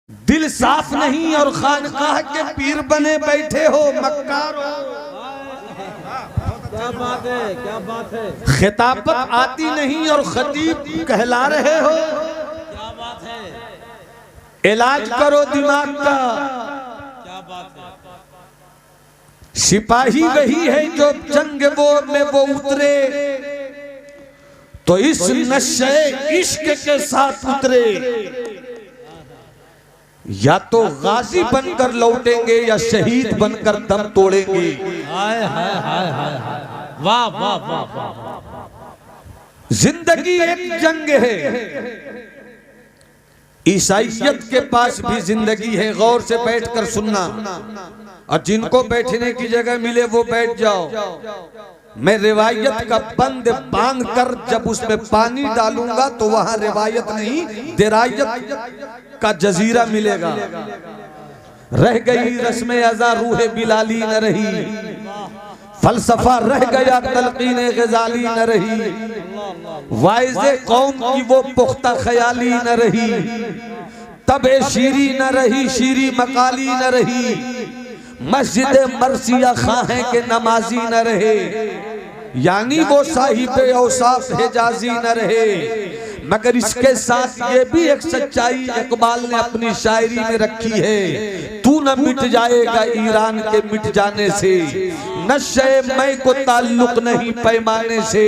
दिल साफ नहीं और खानकाह के पीर बने बैठे हो, मक्कार हो। क्या बात है, क्या बात है। खिताबत आती नहीं और खतीब कहला रहे हो। क्या बात है। इलाज करो दिमाग का। क्या बात है। सिपाही वही है जो जंग में वो उतरे, तो इस नशे इश्क के साथ उतरे। या तो गाजी बनकर लौटेंगे या शहीद बनकर दम तोड़ेंगे। हाय हाय हाय हाय हाय, वाह वाह वाह वाह। जिंदगी एक जंग है। ईसाइयत के पास भी जिंदगी है। गौर से बैठकर सुनना, और जिनको बैठने की जगह मिले वो बैठ जाओ। मैं रिवायत का बंद बांध कर जब उसमें पानी डालूंगा तो वहां रिवायत नहीं, दिरायत का जजीरा मिलेगा। रह गई रस्म अज़ा रूह बिलाली न रही, फलसफा रह गया तलकीन गजाली न रही, वाइज़े कौम की वो पुख्ता ख्याली न रही, तबे शीरी न रही, शीरी मकाली न रही, मस्जिद मरसिया खां के नमाजी न रहे, यानी वो साहिबे औसाफ हिजाजी न रहे। मगर इसके साथ ये भी एक सच्चाई इकबाल ने अपनी शायरी में रखी है, तू न मिट जाएगा ईरान के मिट जाने से, नशे मैं को ताल्लुक नहीं पैमाने से,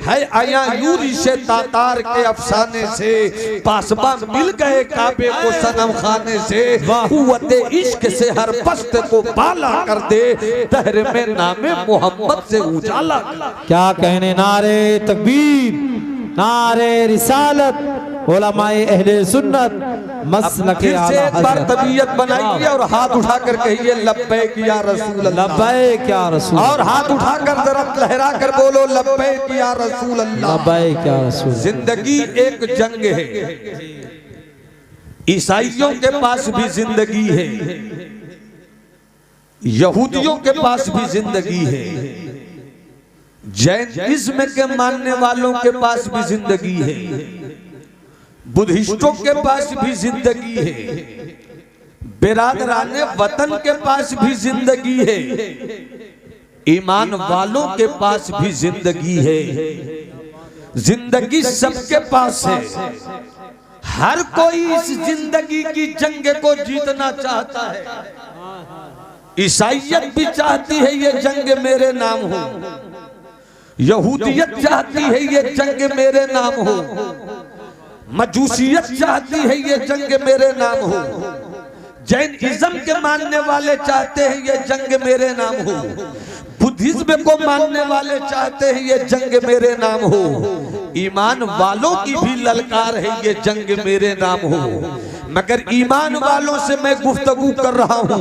है आया यूरी से तातार के अफसाने से, पासबा मिल गए काबे को सनम खाने से, कुव्वते इश्क से हर पस्त को बाला कर दे, दहर में नामे मोहम्मद से उजाला। क्या कहने, नारे तकबीर, नारे रिसालत, उलमाए अहले सुन्नत, मसलक फिर से एक बार तबीयत बनाइए और हाथ उठाकर कहिए लब्बैक या रसूल अल्लाह। लब्बैक या रसूल। और हाथ उठाकर जरा लहरा कर बोलो लब्बैक या रसूल अल्लाह। लब्बैक या रसूल। जिंदगी एक जंग है। ईसाइयों के पास भी जिंदगी है, यहूदियों के पास भी जिंदगी है, जैनिज्म के मानने वालों के पास भी जिंदगी है, बुद्धिस्टों के पास भी जिंदगी है, बिरादराने वतन के पास भी जिंदगी है, ईमान वालों के पास भी जिंदगी है। जिंदगी सबके पास है। हर कोई इस जिंदगी की जंग को जीतना चाहता है। ईसाइयत भी चाहती है ये जंग मेरे नाम हो, यहूदियत चाहती है ये जंग मेरे नाम हो, मजूसियत चाहती है ये जंग मेरे नाम हो, जैनिज्म के मानने वाले चाहते हैं ये जंग मेरे नाम हो, बुद्धिज्म को मानने वाले चाहते हैं ये जंग मेरे नाम हो, ईमान वालों की भी ललकार है ये जंग मेरे नाम हो। मगर ईमान वालों से मैं गुफ्तगू कर रहा हूँ,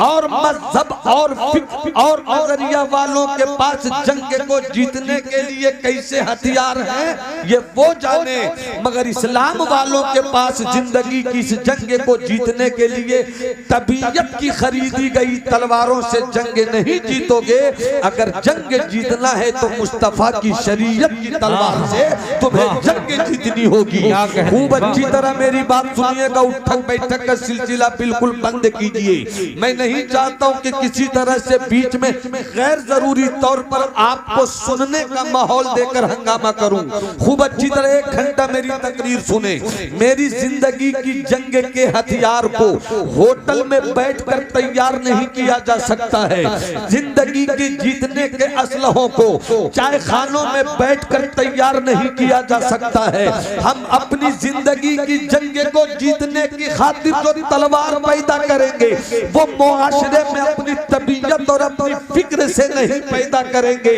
और मजहब और फिक्र और नजरिया वालों के पास जंग को जीतने के लिए कैसे हथियार हैं ये वो जाने। मगर इस्लाम वालों के पास जिंदगी की इस जंग को जीतने के लिए तबीयत की खरीदी गई तलवारों से जंग नहीं जीतोगे। अगर जंग जीतना है तो मुस्तफा की शरीयत की तलवार से तुम्हें जंग जीतनी होगी। खूब अच्छी तरह मेरी बात सुनिए, उठक बैठक का सिलसिला बिल्कुल बंद कीजिए। मैं नहीं चाहता हूं कि किसी तरह से बीच में गैर जरूरी तौर पर आपको सुनने का माहौल देकर हंगामा करूं। खूब अच्छी तरह 1 घंटा मेरी तकरीर सुने। मेरी जिंदगी की जंग के हथियार को होटल में बैठकर तैयार नहीं किया जा सकता है। जिंदगी के जीतने के असलहों को चाय खानों में बैठकर तैयार नहीं किया जा सकता है। हम अपनी जिंदगी की जंग को जीतने की खातिर जो तलवार पैदा करेंगे वो मुआशरे में अपनी तबीयत और अपनी फिक्र से नहीं पैदा करेंगे,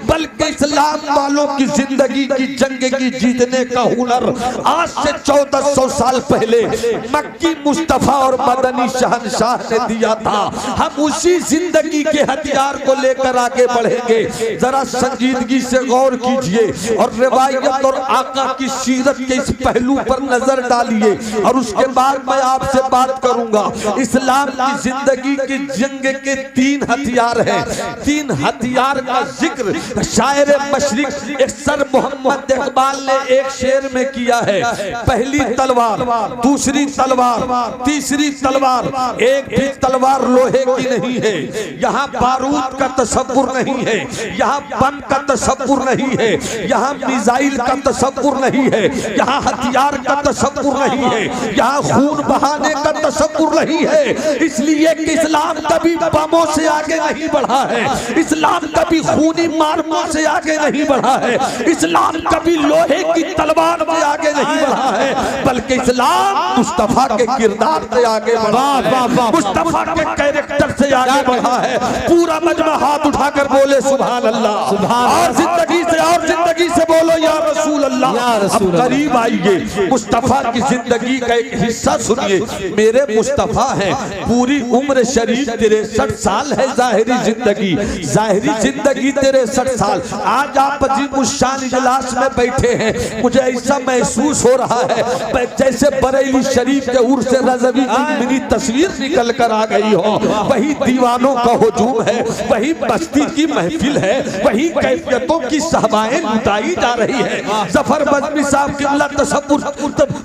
बल्कि इस्लाम वालों की जिंदगी की जंग की जीतने का हुनर आज से 1400 साल पहले मक्की मुस्तफा और मदनी शहनशाह ने दिया था। हम उसी जिंदगी के हथियार को लेकर आगे बढ़ेंगे। जरा संजीदगी से गौर कीजिए और रिवायत और आका की सीरत के इस पहलू पर नजर डालिए और उस उसके बाद मैं आपसे बात करूंगा। इस्लाम की जिंदगी की जंग के 3 हथियार हैं। 3 हथियार का जिक्र शायर मशरिक सर मोहम्मद इकबाल ने एक शेर में किया है। पहली तलवार, दूसरी तलवार, तीसरी तलवार। एक भी तलवार लोहे की नहीं है। यहाँ बारूद का तसव्वुर नहीं है, यहाँ बम का तसव्वुर नहीं है, यहाँ मिसाइल का तसव्वुर नहीं है, यहाँ हथियार का तसव्वुर नहीं है, यहाँ खून बहाने का तसव्वुर नहीं है। इसलिए कि इस्लाम कभी बमों से आगे नहीं बढ़ा है, इस्लाम कभी खूनी मार्कों से आगे नहीं बढ़ा है, इस्लाम कभी लोहे की तलवार से आगे नहीं बढ़ा है, बल्कि इस्लाम मुस्तफा के किरदार से आगे बढ़ा है, मुस्तफा के कैरेक्टर से आगे बढ़ा है। पूरा मजमा हाथ उठाकर बोले सुभान अल्लाह। और जिंदगी से बोलो या रसूल अल्लाह। अब करीब आइए, मुस्तफा की जिंदगी का एक हिस्सा सुनिए। मेरे मुस्तफा हैं, पूरी उम्र शरीफ 63 साल है जाहिरी जिंदगी, जाहिरी जिंदगी 63 साल। आज आप अजीमुशान इजलास में बैठे हैं, मुझे ऐसा महसूस हो रहा है जैसे बरेली शरीफ के उर्स रज़वी की मिनी तस्वीर निकल कर आ गई हो। वही दीवानों का हुजूम है, वही बस्ती की महफिल है, वही कैफियतों की सहबाएं लुटाई जा रही है। जफर बज़मी साहब किबला तसव्वुर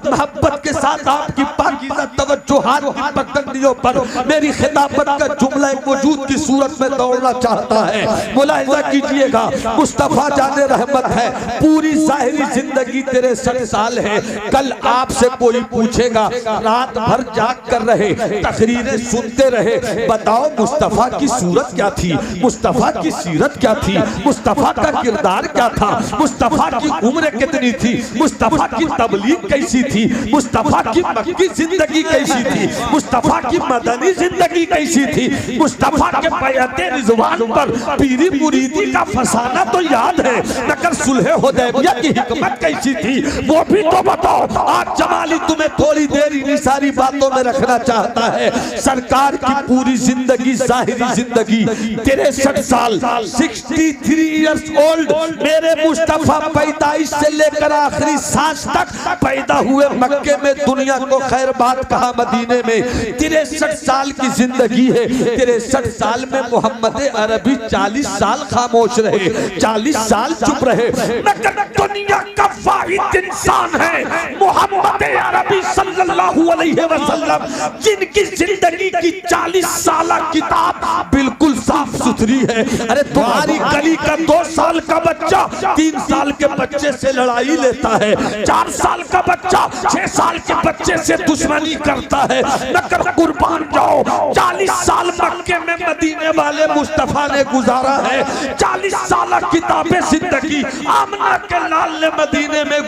मोहब्बत के साथ आपकी पाकीज़ा तवज्जुहात की पगडंडियों पर मेरी खिताबत का जुमला वजूद की सूरत में दौड़ना चाहता है। मुलाहिजा कीजिएगा, मुस्तफा जाने रहमत है, पूरी जाहिरी जिंदगी 63 साल है। कल आपसे कोई पूछेगा, रात भर जाग कर रहे, तकरीरें सुनते रहे, बताओ मुस्तफा की सूरत क्या थी, मुस्तफा की सीरत क्या थी, मुस्तफा का किरदार क्या था, मुस्तफा की उम्र कितनी थी, मुस्तफा की तबलीग कैसी थी, मुस्तफा की मक्की जिंदगी कैसी थी, मुस्तफा की मदनी जिंदगी कैसी थी, मुस्तफा के बैअते रिज़वान पर पीरी मुरीदी का फसाना तो याद है, मगर सुलह हुदैबिया की हिकमत कैसी थी वो भी तो बताओ। आज जमाली तुम्हें थोड़ी देर इन सारी बातों में रखना चाहता है। सरकार की पूरी जिंदगी जाहिरी जिंदगी 63 साल, 63 इयर्स ओल्ड। मेरे मुस्तफा पैदाइश से लेकर आखिरी सांस तक पैदा हुए मक्के में, दुनिया को खैर बात कहा मदीने में। 63 साल की जिंदगी है। 63 साल में मोहम्मद अरबी 40 साल खामोश रहे, 40 साल चुप रहे, मगर दुनिया का वाहिद इंसान है मोहम्मद अरबी सल्लल्लाहु अलैहि वसल्लम, जिनकी जिंदगी की 40 साल किताब बिल्कुल साफ सुथरी है। अरे तुम्हारी गली का 2 साल का बच्चा 3 साल के बच्चे से लड़ाई लेता है, 4 साल का बच्चा 6 साल के बच्चे से दुश्मनी करता है, मगर कुर्बान जाओ 40 साल मक्के में मदीने वाले मुस्तफा ने गुजारा है। 40 साल किताबें जिंदगी आमना के लाल ने मदीने में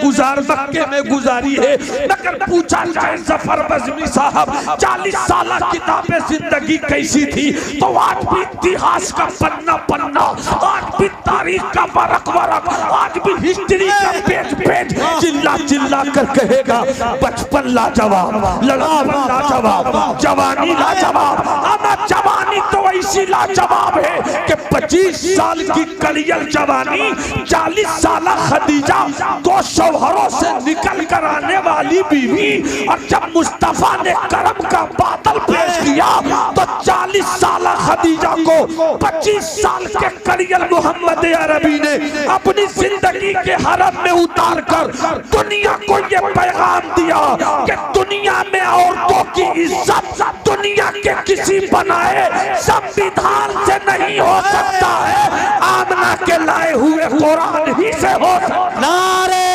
मक्के में गुजारी है, मगर पूछा जाए जफर बज़मी साहब 40 साल किताबें जिंदगी कैसी थी, तो आज भी इतिहास का पन्ना पन्ना, आज भी तारीख का वरक वरक, आज भी हिस्ट्री का पेज पेज चिल्ला चिल्ला कर कहेगा बचपन लाजवाब, लड़ापन लाजवाब, जवानी लाजवाब। अमा जवानी तो ऐसी लाजवाब है कि 25 साल की कलियल जवानी, 40 साल खदीजा 2 शौहरों से निकल कर आने वाली बीवी, और जब मुस्तफा ने करम का बादल पेश किया तो 40 साल खदीजा को 25 साल के कलियल मोहम्मद अरबी ने अपनी जिंदगी के हरम में उतार कर दुनिया को ये पैगाम दिया कि दुनिया में औरतों की इज्जत दुनिया के किसी बनाए संविधान से नहीं हो सकता है, आमना के लाए हुए कुरान ही से हो सकता। नारे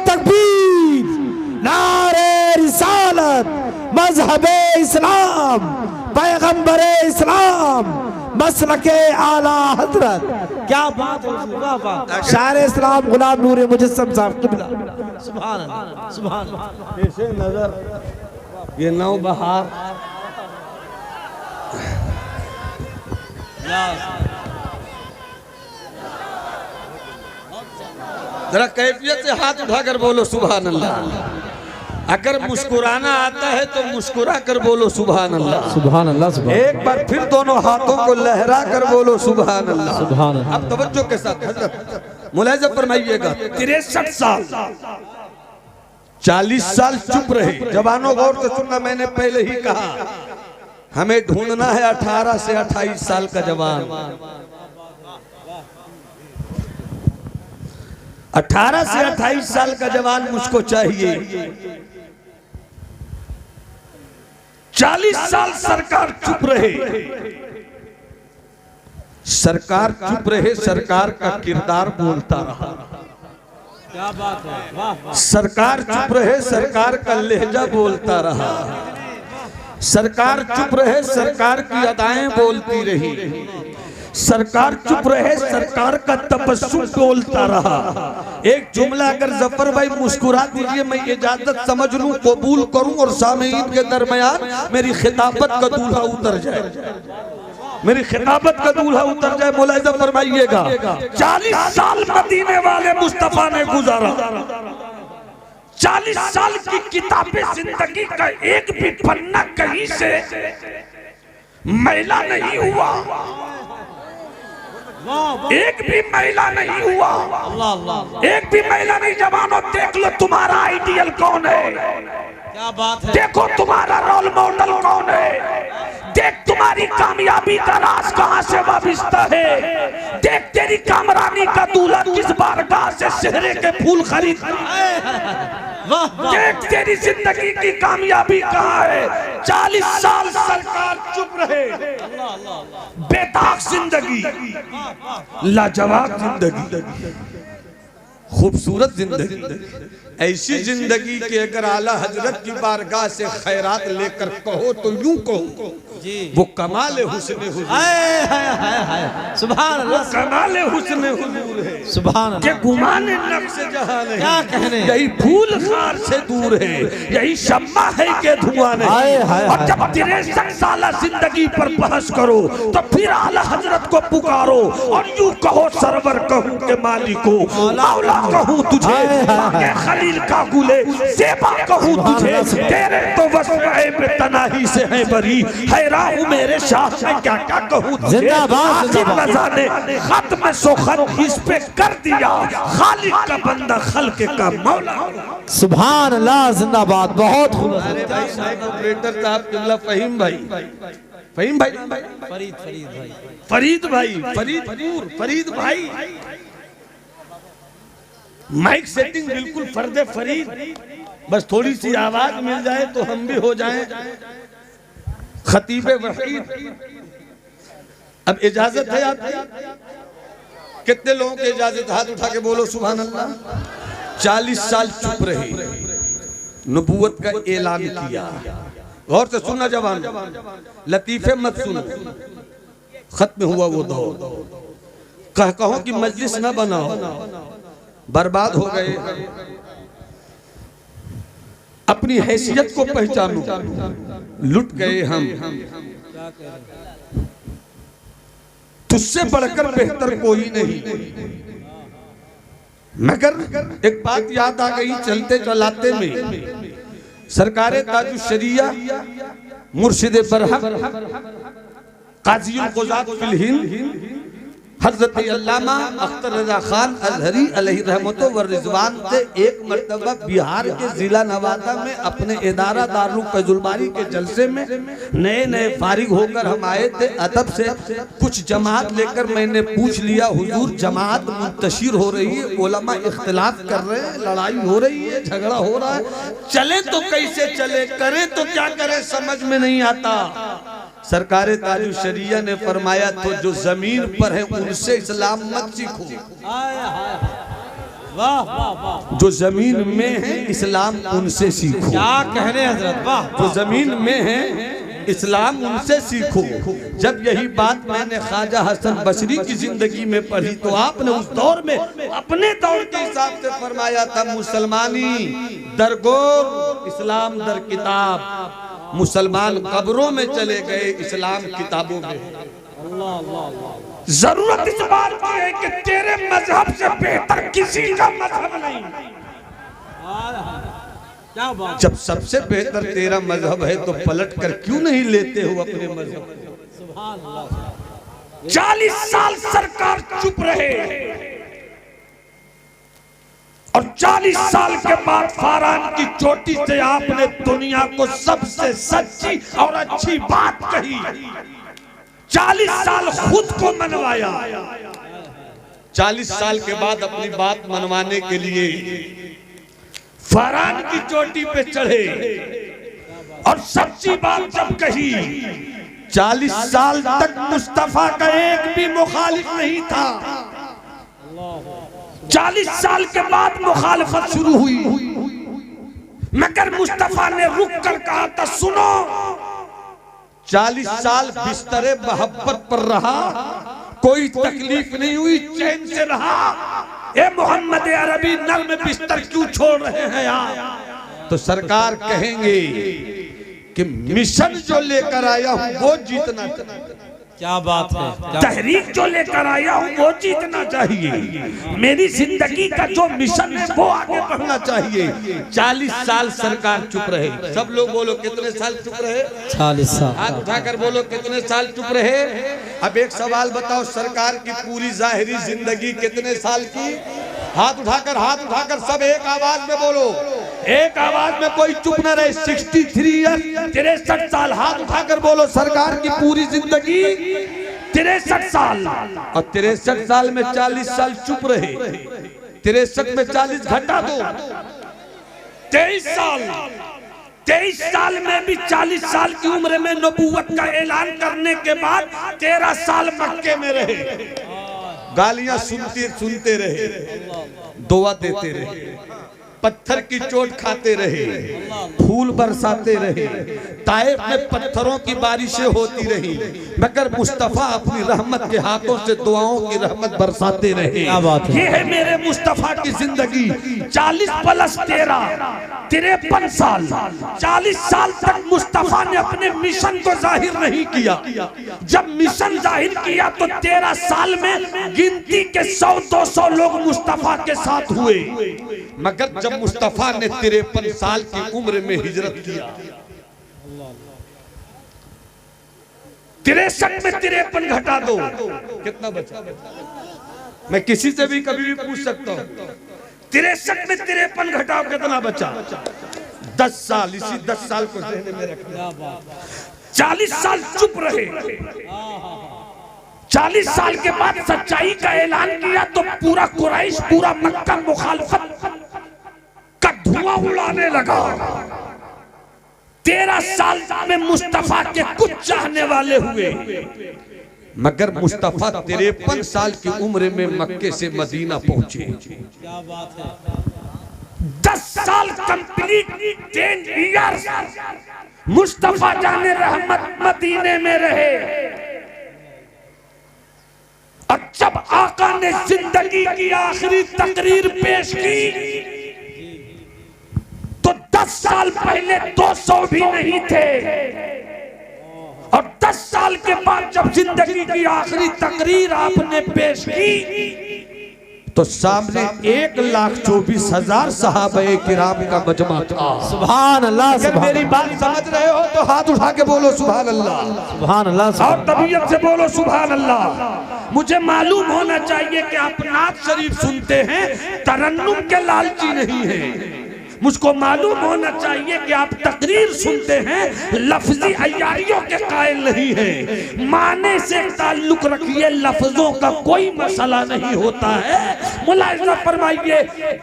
तकबीर, नारे रिसालत, मजहबे इस्लाम, पैगंबरे इस्लाम, मसलके आला हजरत। क्या बात है, शायर इस्लाम गुलाम नूर मुजस्सम साहब किबला। सुभान अल्लाह, सुभान अल्लाह। ऐसे नजर ये नौबहार जरा कैफियत से हाथ उठाकर बोलो सुभान अल्लाह। अगर मुस्कुराना आता है तो मुस्कुरा कर बोलो सुभान अल्लाह, सुभान अल्लाह, सुभान। एक बार फिर दोनों हाथों को लहरा कर बोलो सुभान अल्लाह, सुभान अल्लाह। अब तवज्जो के साथ हजरत मुलाहिजा फरमाइएगा। 63 साल 40 साल चुप रहे। जवानों गौर से सुनना, मैंने पहले ही कहा हमें ढूंढना है 18 से 28 साल का जवान। 18 से 28 साल का जवान मुझको चाहिए। 40 साल सरकार चुप रहे, सरकार चुप रहे, सरकार का किरदार बोलता रहा। क्या बात है, वाह वाह। सरकार चुप रहे, सरकार का लहजा बोलता रहा। सरकार चुप रहे, सरकार की अदाएं बोलती रही। सरकार चुप रहे, सरकार का तबस्सुम बोलता रहा। एक जुमला अगर जफर भाई मुस्कुरा दीजिए, मैं इजाजत समझ लूं, कबूल करूं और सामीन के दरमियान मेरी खिताबत का दूल्हा उतर जाए, मेरी खिताबत का दूल्हा उतर जाए। मुलाहिजा फरमाइएगा, 40 साल मदीने वाले मुस्तफा ने गुजारा। 40 साल की किताबे जिंदगी का एक भी पन्ना कहीं से मैला नहीं हुआ, एक भी मैला नहीं हुआ, अल्लाह अल्लाह। एक भी मैला नहीं। जवानों देख लो तुम्हारा आइडियल कौन है, क्या बात है। देखो तुम्हारा रोल मॉडल कौन है, देख तुम्हारी कामयाबी का राज कहां से वाबिस्ता है, देख तेरी कामरानी का दूल्हा किस बारगाह से सेहरे के फूल खरीद, देख तेरी जिंदगी की कामयाबी कहां है। 40 साल सरकार चुप रहे, बेताक जिंदगी, लाजवाब जिंदगी, खूबसूरत जिंदगी, ऐसी जिंदगी के अगर आला हजरत की बारगाह से खैरात लेकर कहो तो यूं कहो वो कमाल हुस्न हुजूर, सुभान अल्लाह, कमाल हुस्न हुजूर है। सुभान अल्लाह। के गुमाने नफ्स जहां नहीं, क्या कहने, यही फूल खार से दूर है, यही शम्मा है के धुआं नहीं। और जब 63 साल जिंदगी पर बहस करो तो फिर आला हजरत को पुकारो और यूं कहो सरवर कहूं के मालिको, मौला कहूं तुझे, बाके खलील का गुले ज़ेबा कहूं तुझे, तेरे तो वस्फ़े में तनाही से है बरी, हैरान हूं मेरे शाह मैं क्या क्या कहूं तुझे। आसिफ रज़ा ने खत में सुखत इस पे कर दिया, खालिक का बंदा खल्क का मौला। सुभान अल्लाह, जिंदाबाद। बहुत खूब। अरे भाई साहब ऑपरेटर साहब किबला फहीम भाई, फहीम भाई, फरीद फरीद भाई, फरीद भाई, फरीद भाई, माइक सेटिंग बिल्कुल फर्दे फरीद, बस थोड़ी सी आवाज मिल जाए तो हम भी हो जाएं खतीबे वहीद। अब इजाजत है आपकी? कितने लोगों की इजाजत? हाथ उठा के बोलो सुभान अल्लाह। 40 साल चुप रहे, नबूवत का ऐलान किया। गौर से सुनना जवान, लतीफे मत सुनो। खत्म हुआ वो दौर, कहो कि मजलिस न बनाओ, बर्बाद हो गए। अपनी हैसियत को पहचानो, लुट गए हम। तुझसे बढ़कर बेहतर कोई नहीं। मगर एक बात याद आ गई चलते चलाते में, सरकारे ताजुश्शरिया मुर्शिद बरहक काज़ीउल क़ुज़ात फिल हिंद हज़रत अल्लामा अख्तर रज़ा खान अज़हरी अलैहि रहमतो व रिज़वान से एक मर्तबा बिहार के जिला नवादा में अपने इदारा दारुल फैज़ुल बारी के जलसे में नए नए फारिग होकर हम आए थे। अदब से कुछ जमात लेकर मैंने पूछ लिया, हुजूर जमात मुंतशिर हो रही है, उलमा इख्तिलाफ कर रहे हैं, लड़ाई हो रही है, झगड़ा हो रहा है, चले तो कैसे चले, करें तो क्या करें, समझ में नहीं आता। सरकारे ताजुश्शरिया ने फरमाया तो जो जमीन पर है उनसे इस्लाम मत सीखो, वाह वाह वाह। जो जमीन में है इस्लाम उनसे सीखो। क्या कहने हजरत, वाह। जो जमीन में है इस्लाम उनसे सीखो। जब यही बात मैंने ख्वाजा हसन बसरी की जिंदगी में पढ़ी तो आपने उस दौर में अपने दौर के हिसाब से फरमाया था, मुसलमानी दरगोर इस्लाम दर किताब, मुसलमान कब्रों में चले गए, इस्लाम किताबों में। जरूरत इस बात की है कि तेरे मजहब से बेहतर किसी का मजहब नहीं। क्या बात। जब सबसे बेहतर तेरा मजहब है तो पलट कर क्यों नहीं लेते हो अपने मजहब? सुभान अल्लाह। 40 साल सरकार चुप रहे और 40 साल के बाद फारान की चोटी से आपने दुनिया को सबसे सच्ची और अच्छी बात कही। 40 साल खुद को मनवाया, 40 साल के बाद अपनी बात मनवाने के लिए फारान की चोटी पे चढ़े और सच्ची बात जब कही। 40 साल तक मुस्तफा का एक भी मुखालिफ नहीं था। 40 साल के बाद मुखालिफत शुरू हुई, मगर मुस्तफा ने रुक कर कहा था, सुनो। 40 साल बिस्तरे मोहब्बत पर रहा, कोई तकलीफ नहीं हुई, चैन से रहा। ए मोहम्मद अरबी नर्म बिस्तर क्यों छोड़ रहे हैं आप? तो सरकार कहेंगे कि मिशन जो लेकर आया हूं वो जीतना चाहिए। क्या बात है, तहरीक जो लेकर आया हूं वो जीतना चाहिए। मेरी जिंदगी का जो मिशन है वो आगे बढ़ना चाहिए। 40 साल सरकार चुप रहे। सब लोग बोलो कितने साल चुप रहे? 40 साल। हाथ उठाकर बोलो कितने साल चुप रहे। अब एक सवाल बताओ, सरकार की पूरी जाहिरी जिंदगी कितने साल की? हाथ उठाकर सब एक आवाज में बोलो, एक आवाज में, कोई चुप न रहे। 63 ईयर, 63 साल। हाथ उठाकर बोलो सरकार की पूरी जिंदगी 63 साल। और 63 साल में 40 साल चुप रहे। 63 में 40 घटा दो, 23 साल। 23 साल में भी 40 साल की उम्र में नबूवत का ऐलान करने के बाद 13 साल मक्के में रहे। गालियां सुनते रहे, दुआ देते रहे, पत्थर की चोट खाते रहे, फूल बरसाते रहे, ताइफ में पत्थरों की बारिशें होती रही, मगर मुस्तफा अपनी रहमत के हाथों से दुआओं की रहमत बरसाते रहे। क्या बात है। ये है मेरे मुस्तफा की जिंदगी। 40 + 13 53 साल। 40 साल तक मुस्तफा ने अपने मिशन को जाहिर नहीं किया। जब मिशन जाहिर किया तो 13 साल में गिनती के 100-200 लोग मुस्तफा के साथ हुए। मगर जब मुस्तफा ने 53 साल की उम्र में हिजरत किया, 63 में 53 घटा दो, कितना बचा? मैं किसी से भी कभी भी पूछ सकता हूं, 63 में 53 घटाओ कितना बचा? 10 साल। इसी 10 साल को ज़हन में रखना। 40 साल चुप रहे। 40 साल के बाद सच्चाई का ऐलान किया तो पूरा कुरैश, पूरा मक्का मुखालफत का धुआं उड़ाने लगा। 13 साल में मुस्तफा के कुछ चाहने वाले हुए, मगर मुस्तफा 53 साल की उम्र में मक्के से मदीना पहुंचे। क्या बात है। 10 साल कंप्लीट, 10 ईयर्स मुस्तफा जाने रहमत मदीने में रहे। और जब आका ने जिंदगी की आखिरी तकरीर पेश की तो 10 साल पहले 200 भी नहीं थे। और 10 साल के बाद जब जिंदगी की आखिरी तकरीर आपने पेश की तो सामने 1,24,000 सहाबे किराम का मजमा था। सुभान अल्लाह। अगर मेरी बात समझ रहे हो तो हाथ उठा के बोलो सुभान अल्लाह। सुभान अल्लाह। और तबीयत से बोलो सुभान अल्लाह। मुझे मालूम होना चाहिए कि आप नात शरीफ सुनते हैं, तरन्नुम के लालची नहीं है। मुझको मालूम होना चाहिए कि आप तकरीर सुनते हैं, लफ्जी अय्यारियों के कायल नहीं है। माने से ताल्लुक रखिए, लफ्जों का कोई मसला नहीं होता है। मुलाहिजा फरमाइए,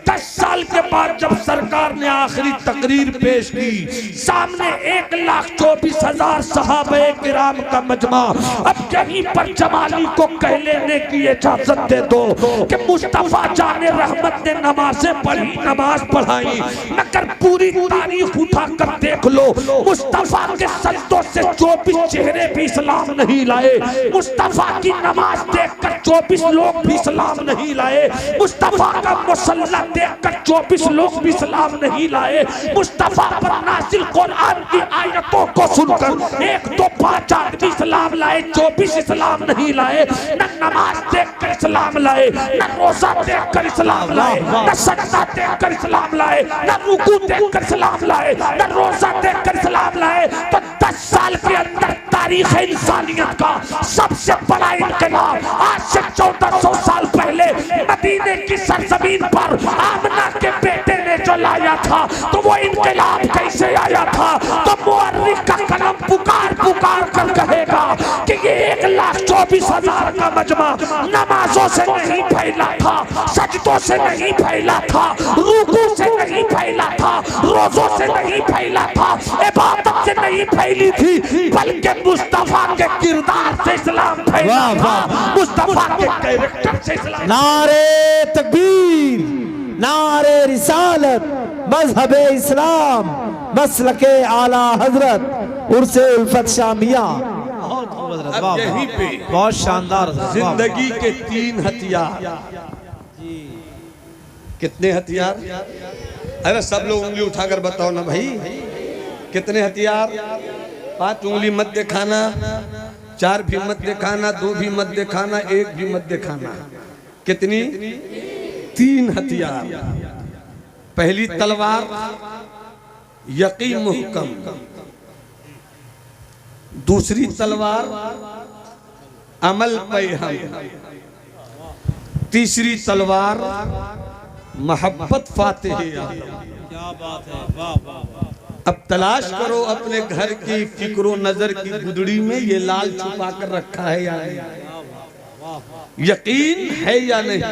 10 साल के बाद जब सरकार ने आखिरी तकरीर पेश की, सामने 1,24,000 सहाबे किराम का मजमा। अब यहीं पर जमाली को कह लेने की इजाजत दे दो कि मुस्तफा जाने रहमत ने नमाजें पढ़ी, नमाज पढ़ाई, मगर पूरी तारीख उठा कर देख लो, मुस्तफा के सजदों से 24 चेहरे भी इस्लाम नहीं लाए। मुस्तफा की नमाज देखकर 24 लोग भी इस्लाम नहीं लाए। मुस्तफा का मुसल्ला देखकर 24 लोग भी इस्लाम नहीं लाए। मुस्तफा पर नाज़िल कुरान की आयतों को सुनकर 1, 2, 5 आदमी इस्लाम लाए, 24 इस्लाम नहीं लाए। न नमाज देखकर इस्लाम लाए, न रोजा देखकर इस्लाम लाए, न सजदा देखकर इस्लाम लाए, न रुकू देखकर इस्लाम लाए, न रोजा देखकर इस्लाम लाए। तो 10 साल के अंदर तारीख इंसानियत का सबसे बड़ा इनकलाब आज से 1400 साल पहले मदीने की सरजमीन पर आमना के बेटे ने जो लाया था तो वो इनकलाब कैसे आया था। तो मुअर्रिख का कलम पुकार पुकार कर कहेगा कि ये 1,24,000 का मजमा नमाजों से नहीं फैला था, सजदों से नहीं फैला था, रुकू से नहीं फैला था, रोजों से नहीं फैला था, इबादत से नहीं फैली थी, बल्कि मुस्तफा के किरदार से इस्लाम फैला था, मुस्तफा के कैरेक्टर से इस्लाम। नारे तकबीर, नारे रिसालत, मजहबे इस्लाम, मसलके आला हजरत, उर्से उल्फत शामिया। अब यहीं पे बहुत शानदार जिंदगी के 3 हथियार। कितने हथियार? अरे सब लोग उंगली उठाकर बताओ ना भाई, कितने हथियार? 5 उंगली मत दिखाना, 4 भी मत दिखाना, 2 भी मत दिखाना, 1 भी मत दिखाना। कितनी? 3 हथियार। पहली तलवार यकीन मुहकम, दूसरी तलवार अमल पे हम, तीसरी तलवार मोहब्बत फातिह। क्या बात है, वाह वाह वाह। अब तलाश करो अपने घर की फिक्रो नजर की गुदड़ी में ये लाल छुपा कर रखा है या नहीं, यकीन है या नहीं।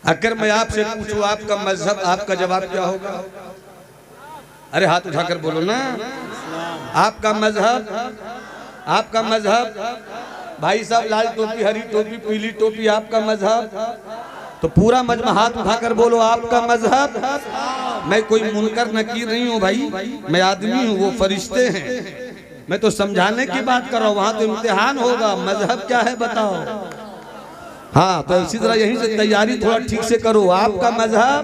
अगर मैं आपसे पूछूं आपका मजहब, आपका जवाब क्या होगा? अरे हाथ उठाकर बोलो ना, आपका मजहब, आपका मजहब। भाई साहब लाल टोपी, हरी टोपी, पीली टोपी, आपका मजहब। तो पूरा मजमा हाथ उठाकर बोलो आपका मजहब। मैं कोई मुनकर नकीर नहीं हूँ भाई, मैं आदमी हूँ, वो फरिश्ते हैं। मैं तो समझाने की बात कर रहा हूँ, वहां तो इम्तिहान होगा। मजहब क्या है बताओ? हाँ, तो इसी तरह यहीं से तैयारी थोड़ा ठीक से करो। आपका मजहब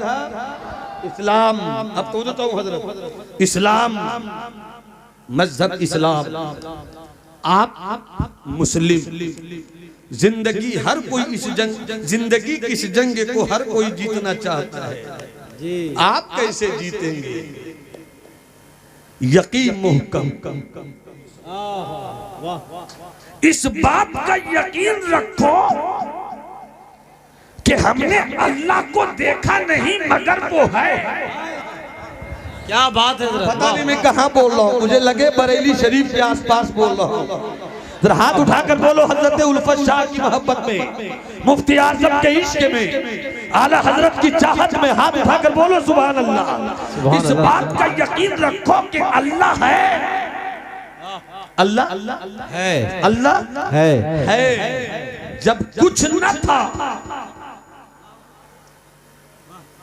इस्लाम। अब तो देता हूँ हजरत, इस्लाम, मजहब इस्लाम, आप मुस्लिम। जिंदगी हर कोई इस जिंदगी की इस जंग को हर कोई जीतना चाहता है। आप कैसे जीतेंगे? यकीन मुहकम। इस बात का यकीन रखो कि हमने अल्लाह को देखा नहीं मगर वो है। क्या बात है। पता नहीं मैं कहाँ बोल रहा हूँ, मुझे लगे बरेली शरीफ के आसपास बोल रहा हूँ। जरा हाथ उठाकर बोलो हजरत उल्फत शाह की मोहब्बत में, मुफ्ती आजम के इश्क में, आला हजरत की चाहत में हाथ उठाकर बोलो सुभान अल्लाह। इस बात का यकीन रखो कि अल्लाह है, अल्लाह है, अल्लाह है। जब कुछ न था,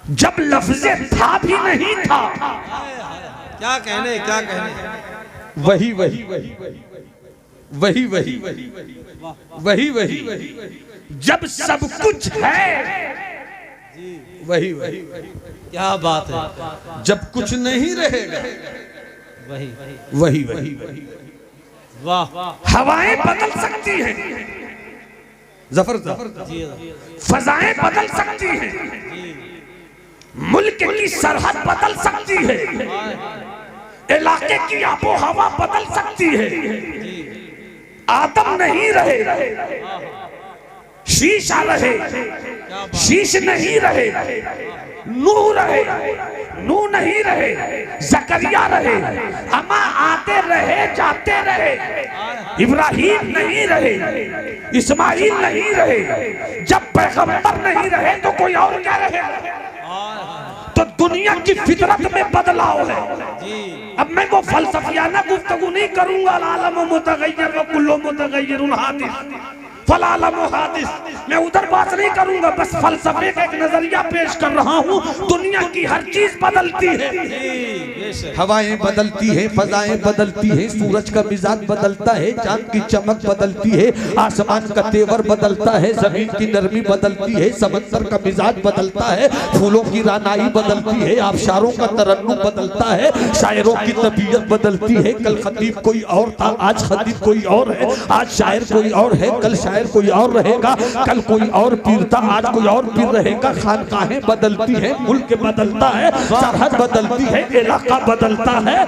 जब लफ्ज़े था भी नहीं था, क्या कहने, क्या कहने। वही वही वही वही वही वही वही जब सब कुछ है, वही वही क्या बात है। जब कुछ नहीं रहेगा, वही वही वही वाह। हवाएं बदल सकती हैं, जफर फजाएं बदल सकती हैं, मुल्क की सरहद बदल सकती है, इलाके की आबो हवा बदल सकती है। आदम नहीं रहे, शीशा रहे, शीश नहीं रहे, नूह रहे, नूह नहीं रहे, जकरिया रहे, अमा आते रहे जाते रहे, इब्राहिम नहीं रहे, इस्माइल नहीं रहे। जब पैगंबर नहीं रहे तो कोई और क्या रहे? तो दुनिया की फितरत में बदलाव है। अब मैं वो फलसफियाना गुफ्तगू नहीं करूंगा, आलम मुतगय्यर व कुल्लु मुतगय्यरुन हादिस, फलालम हादिस, मैं उधर बात नहीं करूंगा, बस फलसफे का एक नजरिया पेश कर रहा हूँ। दुनिया की हर चीज बदलती है, हवाएं बदलती हैं, फजाएं बदलती हैं, सूरज का मिजाज बदलता है, चांद की चमक बदलती है, आसमान का तेवर बदलता है, जमीन की नरमी बदलती है, समंदर का मिजाज बदलता है, फूलों की रानाई बदलती है, आबशारों का तरन्नुम बदलता है, शायरों की तबीयत बदलती है। कल खतीब कोई और था, आज खतीब कोई और है, आज शायर कोई और है, कल शायर कोई और रहेगा, कल कोई और पीर था, आज कोई और पीर रहेगा। खानकाहें बदलती हैं, मुल्क बदलता है, सरहद बदलती है, इलाका बदलता है।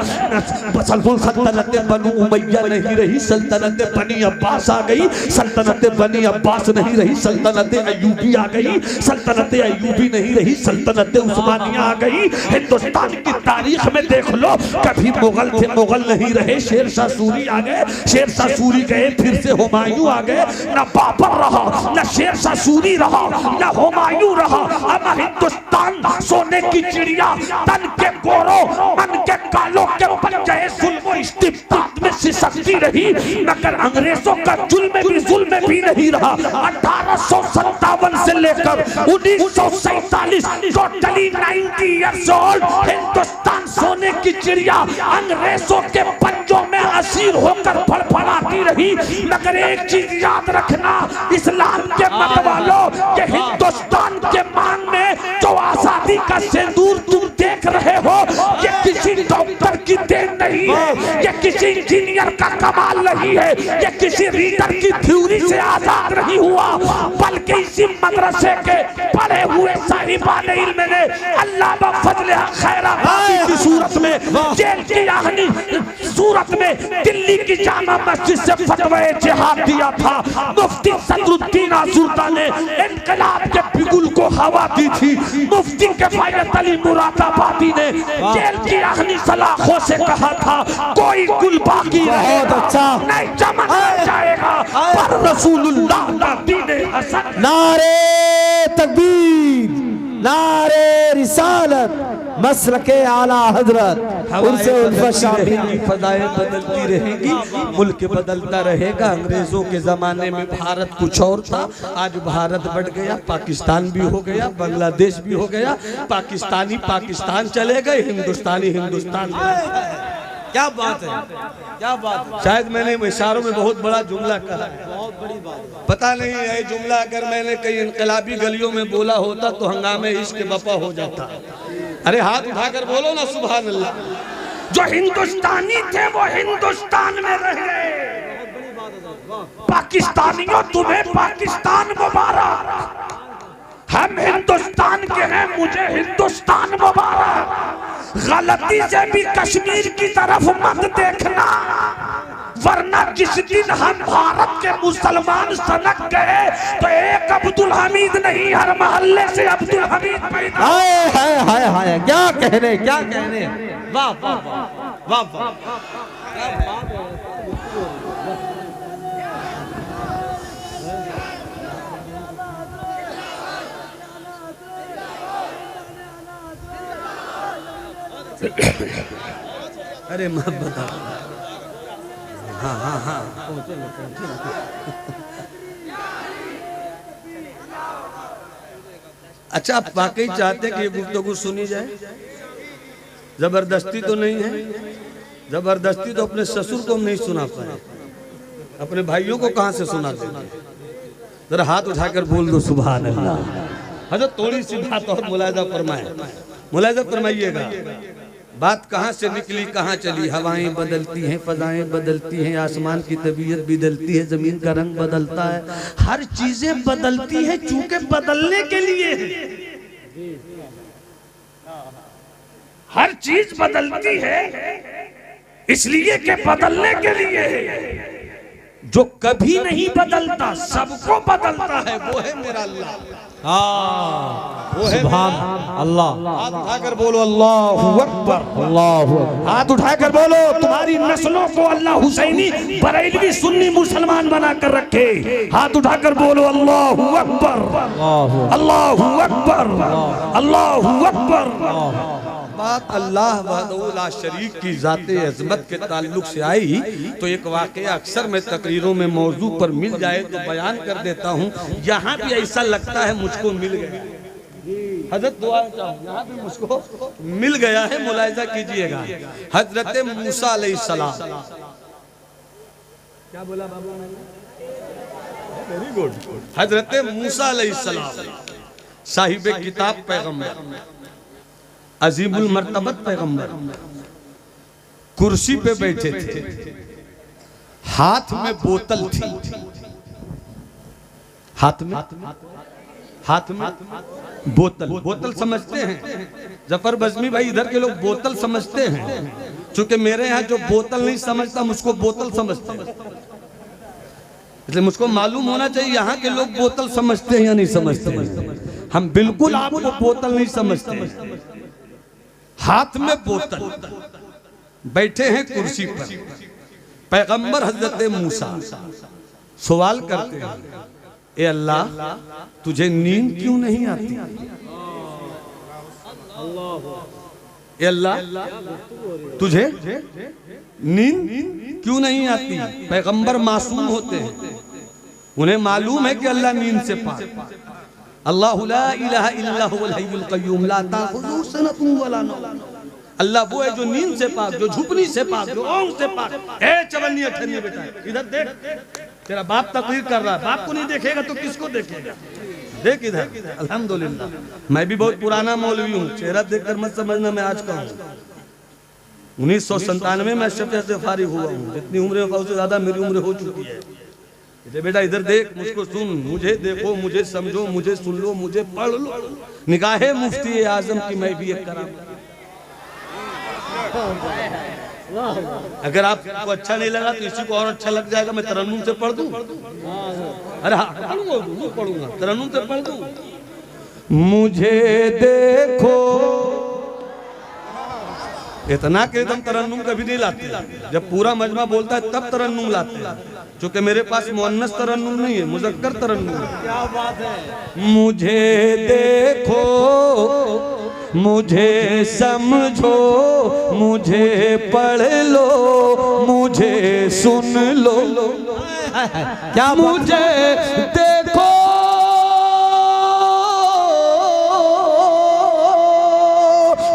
सल्तनत बनु उमैया नहीं रही, सल्तनत बनी अब्बास आ गई। सल्तनत बनी अब्बास नहीं रही, सल्तनत अय्यूबी आ गई। सल्तनत अय्यूबी नहीं रही, सल्तनत उस्मानिया आ गई। हिंदुस्तान की तारीख में देख लो, कभी मुगल थे, मुगल नहीं रहे, शेर शाह सूरी आ गए, शेर शाह सूरी गए, फिर से हुमायूं आ गए। न बाबर रहा, न शेर शाह सूरी रहा, न हुमायूं रहा। अब हिंदुस्तान सोने की चिड़िया, तन के गोरों मन के कालों के पंजे जुल्म इस्तिब्दाद में सिसकती रही, मगर अंग्रेजों का जुल्म भी नहीं रहा। 1857 से लेकर 1947 टोटली 90 इयर्स ओल्ड हिंदुस्तान सोने की चिड़िया अंग्रेजों के पंजों में असीर होकर फड़फड़ाती रही। मगर एक चीज याद रखना इस्लाम के मत वालों, कि हिंदुस्तान के मान में जो आजादी का सिंदूर तुम देख रहे हो, ये किसी डॉक्टर की देन नहीं है, ये किसी इंजीनियर का कमाल नहीं है, ये किसी रीडर की थ्योरी से आजाद नहीं हुआ, बल्कि इसी मदरसे के पढ़े हुए साहिबाने इल्म ने अल्लाह बफज़ल खैरा की सूरत में, जेल की आखिरी सूरत में दिल्ली की जामा मस्जिद से फतवाए जिहाद दिया था। मुफ्ती सदरुद्दीन आज़ुर्दा ने इनकलाब के बिगुल को हवा दी थी। मुफ्ती किफ़ायत अली मुरादाबादी ने जेल की आखिरी सलाखों से कहा था, कोई गुल बाकी बहुत अच्छा नहीं चमक जाएगा पर रसूलुल्लाह का दीन हसन। नारे तकबीर, नारे रिसालत, मसलके आला हजरत उनसे उल्फत शामिया। फजाएं बदलती रहेंगी, मुल्क बदलता रहेगा। अंग्रेजों के जमाने में भारत कुछ और था, आज भारत बढ़ गया, पाकिस्तान भी हो गया, बांग्लादेश भी हो गया। पाकिस्तानी पाकिस्तान चले गए, हिंदुस्तानी हिंदुस्तान। क्या बात है, क्या बात है। शायद मैंने इशारों में बहुत बड़ा जुमला कहा, बहुत बड़ी बात। पता नहीं है जुमला अगर मैंने कई इनकलाबी गलियों में बोला होता तो हंगामे इश्क बपा हो जाता। अरे हाथ उठाकर बोलो ना सुभान अल्लाह। जो हिंदुस्तानी थे वो हिंदुस्तान में रह गए। पाकिस्तानियों तुम्हें पाकिस्तान मुबारक, हम हिंदुस्तान के हैं, मुझे हिंदुस्तान मुबारक। गलती से भी कश्मीर की तरफ मत देखना, वरना जिस दिन हम भारत के मुसलमान सनक गए तो एक अब्दुल हमीद नहीं, हर मोहल्ले से अब्दुल हमीद पैदा। हाय हाय हाय हाय, क्या कहने, क्या कहने। वाह वाह वाह वाह वाह, क्या बात है। अरे मैं बता, हाँ हाँ हाँ, अच्छा आप वाकई चाहते कि ये गुफ्तगू सुनी जाए? जबरदस्ती तो नहीं है? जबरदस्ती तो अपने ससुर को नहीं सुना पाए, अपने भाइयों को कहां से सुनाते? जरा हाथ उठाकर बोल दो सुभान अल्लाह। हजरत थोड़ी सी बात और मुलाहिजा फरमाए, मुलाहिजा फरमाइएगा। बात कहाँ से निकली कहाँ चली? हवाएं बदलती हैं, फजाएं बदलती हैं, आसमान की तबीयत बदलती है, जमीन का रंग बदलता है, हर चीजें बदलती है चूंकि बदलने के लिए है। हर चीज बदलती है इसलिए कि बदलने के लिए है। जो कभी नहीं बदलता सबको बदलता है, वो है मेरा अल्लाह। हाँ, सुभान अल्लाह। हाथ उठाकर बोलो अल्लाहु अकबर, अल्लाहु अकबर। हाथ उठाकर बोलो, तुम्हारी नस्लों को अल्लाह हुसैनी बरेलवी सुन्नी मुसलमान बना कर रखे। हाथ उठाकर बोलो अल्लाहु अकबर, अल्लाहु अकबर, अल्लाहु अकबर। बात अल्लाह वहदहू ला शरीक की ज़ाते अज़मत के ताल्लुक से आई तो एक वाक़या अक्सर मैं तकरीरों में मौजू पर मिल जाए तो बयान कर देता हूँ। यहाँ भी ऐसा लगता है मुझको मिल गया, हजरत दुआ चाहूँ, यहाँ भी मुझको मिल गया है, मुलाहिजा कीजिएगा। हजरत मूसा अलैहिस्सलाम, क्या बोला बाबू? Very good. हजरत मूसा अलैहिस्सलाम साहिब किताब पैगंबर, अजीमुल मर्तबत पैगंबर, कुर्सी पे बैठे थे, हाथ में बोतल थी, हाथ में हाथ में बोतल, बोतल समझते हैं जफर बज़मी भाई, इधर के लोग बोतल समझते हैं। चूंकि मेरे यहाँ जो बोतल नहीं समझता मुझको बोतल समझते हैं, इसलिए मुझको मालूम होना चाहिए यहाँ के लोग बोतल समझते हैं या नहीं समझते हैं। हम बिल्कुल आपको बोतल नहीं समझते। हाथ में बोतल, बैठे हैं कुर्सी पर, पैगंबर हजरत मूसा सवाल करते हैं, ए अल्लाह तुझे नींद क्यों नहीं आती? ए अल्लाह तुझे नींद क्यों नहीं आती? पैगंबर मासूम होते हैं, उन्हें मालूम है कि अल्लाह नींद से पाक। अल्लाहु ला इलाहा इल्ला हुवल हय्युल क़य्यूम ला ताख़ुज़ुहु सनतुन वला नौम। अल्लाह वो है जो नींद से पाक, जो झुकनी से पाक, जो ऊँघ से पाक। ए चवन्नी अठन्नी बेटा इधर देख, तेरा बाप तकरीर कर रहा है, बाप को नहीं देखेगा तो किसको देखेगा? देख इधर। अल्हम्दुलिल्लाह मैं भी बहुत पुराना मौलवी हूँ, चेहरा देखकर मत समझना मैं आज का हूँ। 1997 में शफ़िया से फारिग हुआ हूँ। जितनी उम्र है उससे ज्यादा मेरी उम्र हो चुकी है। इधर बेटा इधर देख, मुझको सुन, मुझे देखो, मुझे समझो, मुझे सुन लो, मुझे पढ़ लो। निगाहे मुफ्ती आजम की मैं भी एक कराम। अगर आपको अच्छा नहीं लगा तो इसी को और अच्छा लग जाएगा, मैं तरन्नुम से पढ़ दूं। अरे हाँ पढ़ूंगा, तरन्नुम से पढ़ दूं। मुझे देखो, इतना के एकदम तरन्नुम कभी नहीं लाते, जब पूरा मजमा बोलता है तब तरन्नुम लाते हैं। क्योंकि मेरे पास मुअन्नस तरन्नुम नहीं है, मुज़क्कर तरन्नुम है। क्या बात है। मुझे देखो, मुझे समझो, मुझे पढ़ लो, मुझे सुन लो। क्या मुझे देखो,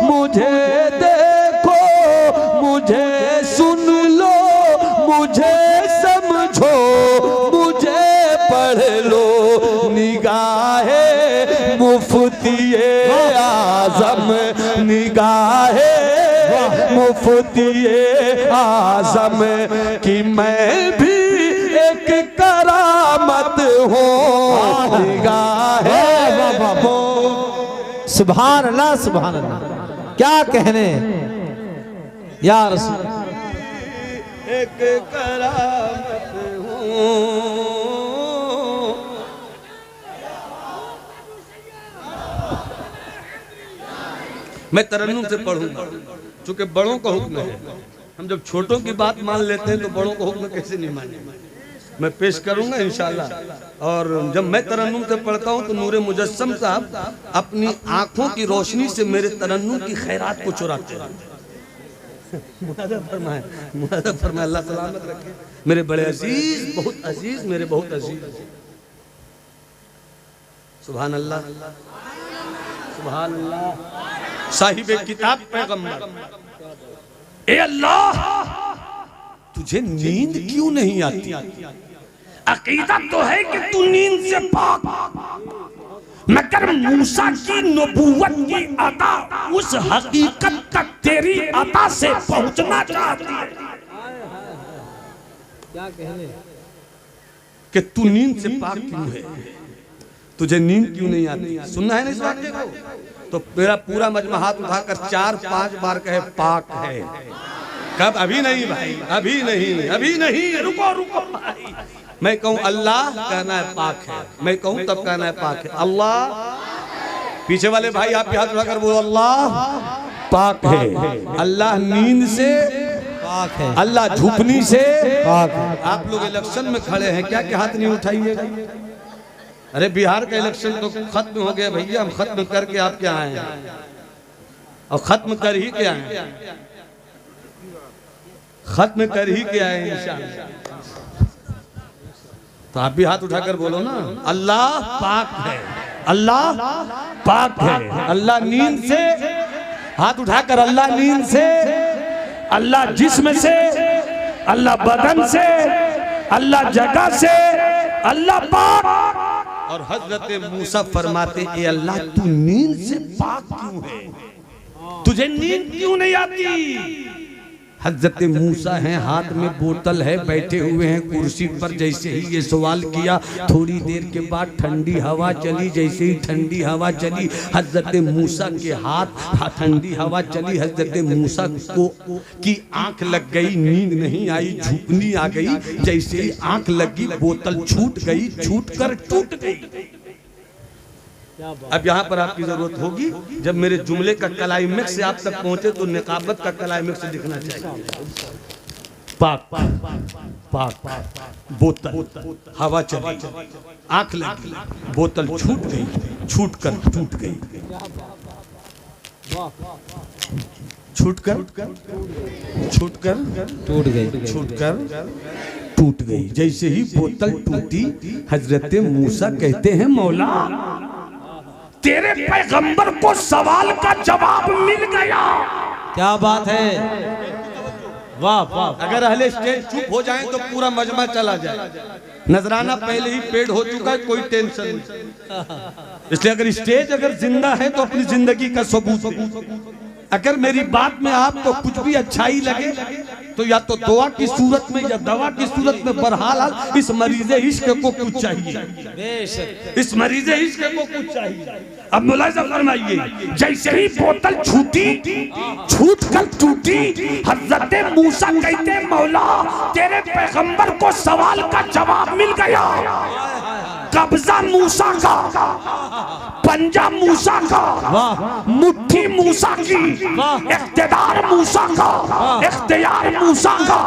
मुझे देखो, मुझे सुन लो, मुझे समझो, मुझे पढ़ लो। निगाहे मुफ्तिए आज़म, निगाहे मुफ्तिए आज़म कि मैं भी एक करामत हूँ। निगाहे सुभान अल्लाह, सुभान अल्लाह। क्या कहने या रसूल, एक करामत हूँ। मैं तरन्नुम से पढ़ूंगा, चूंकि बड़ों का हुक्म है। हम जब छोटों की बात मान लेते हैं तो बड़ों का हुक्म कैसे नहीं मानेंगे। मैं पेश करूंगा इंशाल्लाह। और जब मैं तरन्नुम से पढ़ता हूं तो नूरे मुजस्सम साहब अपनी आंखों की रोशनी से मेरे तरन्नुम की खैरात को चुराते हैं। मुआदा फरमाए, मुआदा फरमाए, अल्लाह सलामत रखे। मेरे बड़े अजीज, बहुत अजीज, मेरे बहुत अजीज। सुभान अल्लाह, सुभान अल्लाह। साहिब किताब पैगंबर, ए अल्लाह तुझे नींद क्यों नहीं आती? अकीदा तो है कि तू नींद से पाक, मगर मूसा की नबूवत की अता उस हकीकत तक तेरी अता से पहुंचना चाहती है। क्या कहने कि तू नींद से पाक क्यों है, तुझे नींद क्यों नहीं आती? सुनना है ना इस वाक्य को? तो मेरा पूरा मजमा हाथ उठाकर 4-5 बार कहे पाक है। कब? अभी नहीं भाई, अभी नहीं, अभी नहीं, रुको रुको भाई। मैं कहूँ अल्लाह, कहना है पाक है। मैं कहूँ तब कहना है पाक है। अल्लाह, पीछे वाले भाई आप हाथ उठाकर बोलो अल्लाह पाक है। अल्लाह नींद से पाक है, अल्लाह झुकनी से पाक है। आप लोग इलेक्शन में खड़े हैं, क्या क्या हाथ नहीं उठाइएगा? अरे बिहार का इलेक्शन तो खत्म हो गया भैया, हम खत्म करके आप क्या आए हैं, और खत्म कर ही के आए हैं, खत्म कर ही के आए इंशाअल्लाह। तो आप भी हाथ उठाकर बोलो ना अल्लाह पाक है, अल्लाह पाक है। अल्लाह नींद से, हाथ उठाकर अल्लाह नींद से, अल्लाह जिस्म से, अल्लाह बदन से, अल्लाह जगह से, अल्लाह पाक। और हजरत मूसा फरमाते ए अल्लाह तू नींद से पाक क्यों है, तुझे नींद क्यों नहीं आती? हजरत मूसा हैं, हाथ में बोतल है, बैठे हुए हैं कुर्सी पर। जैसे ही ये सवाल किया, थोड़ी देर के बाद ठंडी हवा चली। जैसे ही ठंडी हवा चली, हजरत मूसा के हाथ, ठंडी हवा चली, हजरत मूसा को की आंख लग गई, नींद नहीं आई, झुकनी आ गई। जैसे ही आंख लगी, बोतल छूट गई, छूट कर टूट गई। अब यहाँ पर आपकी जरूरत होगी, जब मेरे जुमले का क्लाइमेक्स से आप तक पहुंचे तो निकाबत का क्लाइमेक्स दिखना चाहिए। पाक पाक बोतल, हवा चली, आंख लगी, बोतल छूट गई, छूट कर टूट गई, छूट कर टूट गई, छूट कर टूट गई। जैसे ही बोतल टूटी, हजरत मूसा कहते हैं, मौला तेरे पैगंबर को सवाल का जवाब मिल गया। क्या बात है, वाह वाह। अगर अहले स्टेज चुप हो जाएं तो पूरा मजमा चला जाए। नजराना पहले ही पेड हो चुका है, कोई टेंशन नहीं। इसलिए अगर स्टेज अगर जिंदा है तो अपनी जिंदगी का सबूत। अगर मेरी बात में आपको कुछ भी अच्छाई लगे तो या तो दुआ की सूरत में या दवा की सूरत में, बहरहाल इस मरीज इश्क को कुछ चाहिए, इस मरीज इश्क को कुछ चाहिए। अब मुलाहिजा फरमाइए, जैसे ही बोतल छूटी, छूट कर टूटी, हजरत मूसा कहते मौला तेरे पैगंबर को सवाल का जवाब मिल गया। कब्जा मूसा का, पंजा मूसा का, मुट्ठी मूसा की, इख्तियार मूसा का, इख्तियार मूसा का,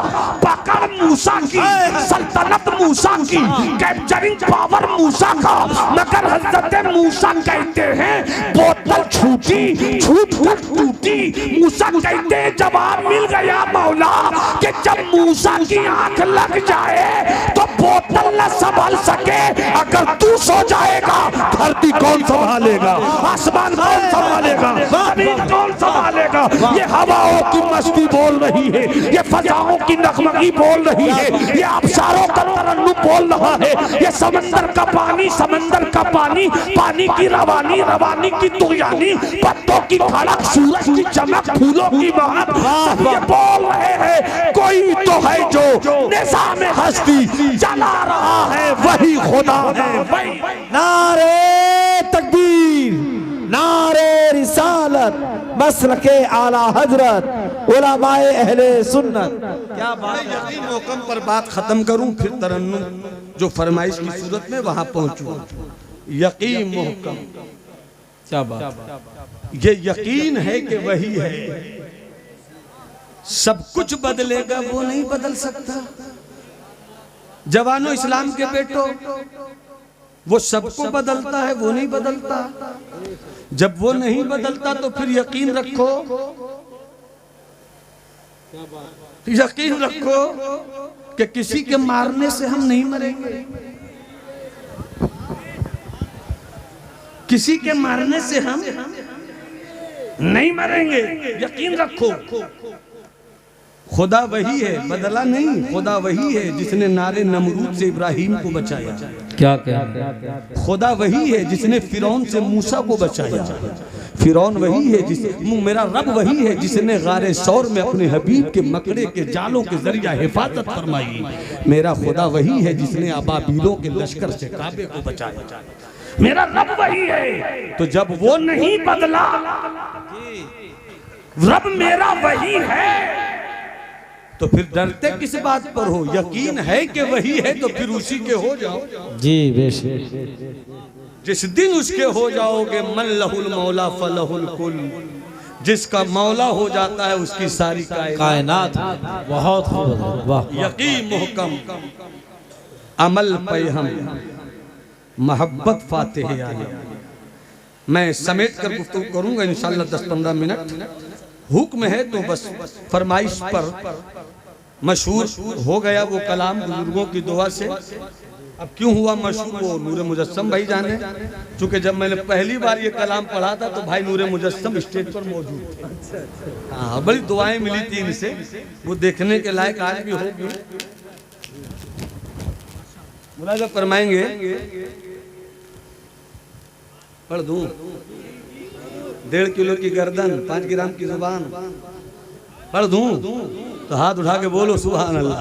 पकड़ मूसा की, सल्तनत मूसा की, कैप्चरिंग पावर मूसा का। मगर हजरत मूसा कहते हैं बोतल छूटी, छूट कर टूटी। मूसा कहते जवाब मिल गया मौला कि जब मूसा की आंख लग जाए तो बोतल न संभल सके। अगर तू सो जाएगा, धरती कौन संभालेगा, आसमान कौन संभालेगा, जमीन कौन संभालेगा। ये हवाओं की मस्ती बोल रही है, ये फजाओं की नगमगी बोल रही है, ये अबसारों का तरन्नुम बोल रहा है, ये समंदर का पानी, समंदर का पानी, पानी की रवानी, रवानी की तुगयानी, पत्तों की धड़क, सूरज की चमक, फूलों की महक, सब ये बोल रहे हैं कोई तो है जो निज़ाम हस्ती चला रहा है, वही खुदा है। नारे तकबीर, नारे रिसालत, मसलके आला हजरत, उलमाए अहले सुन्नत। क्या बात है। यकीन मौकम पर बात खत्म करूं, फिर तरन्नुम जो फरमाइश की सूरत में वहां पहुंचूं। यकीन मोहकम, क्या बात। ये यकीन है कि वही है, सब कुछ बदलेगा वो नहीं बदल सकता। जवानों इस्लाम के बेटो, वो सबको बदलता है, वो नहीं बदलता। जब वो नहीं बदलता तो फिर यकीन रखो, यकीन रखो कि किसी के मारने से हम नहीं मरेंगे, किसी के मारने से हम नहीं मरेंगे। यकीन रखो, खुदा वही है, बदला नहीं। खुदा वही है जिसने नारे नमरूद से इब्राहिम को बचाया। क्या क्या। खुदा वही है जिसने फिरौन से मूसा को बचाया। फिरौन वही है जिस, मेरा रब वही है जिसने गारे सौर में अपने हबीब के मकड़े के जालों के जरिए हिफाजत फरमाई। मेरा खुदा वही है जिसने अबाबीलों के लश्कर से काबे को बचाया। मेरा रब वही है। तो जब वो नहीं बदला, रब मेरा वही है, तो फिर डरते किस बात पर हो। यकीन है कि वही है तो फिर उसी के हो जाओ जी। बेशक जिस दिन उसके हो जाओगे, मन लहुल मौला फलहुल कुल, जिसका मौला हो जाता है उसकी सारी कायनात। बहुत वाह। यकीन मुहकम, अमल पे हम, मोहब्बत फातिह आलम। मैं समेट कर गुफ्तगू करूंगा इंशाअल्लाह 10-15 मिनट। हुक्म है तो बस फरमाइश पर मशहूर हो गया वो कलाम बुजुर्गों की दुआ से। अब क्यों हुआ मशहूर, वो नूरे मुजस्सम भाई जाने। चूंकि जब मैंने पहली बार ये कलाम पढ़ा था तो भाई नूरे मुजस्सम स्टेज पर मौजूद थे। हाँ, बड़ी दुआएं मिली थी इनसे, वो देखने के लायक आज भी होगी। मुलाजा फरमाएंगे, पढ़ दूं। 1.5 किलो की गर्दन, 5 ग्राम की जुबान, पढ़ दूं। तो हाथ उठा के बोलो सुभान अल्लाह।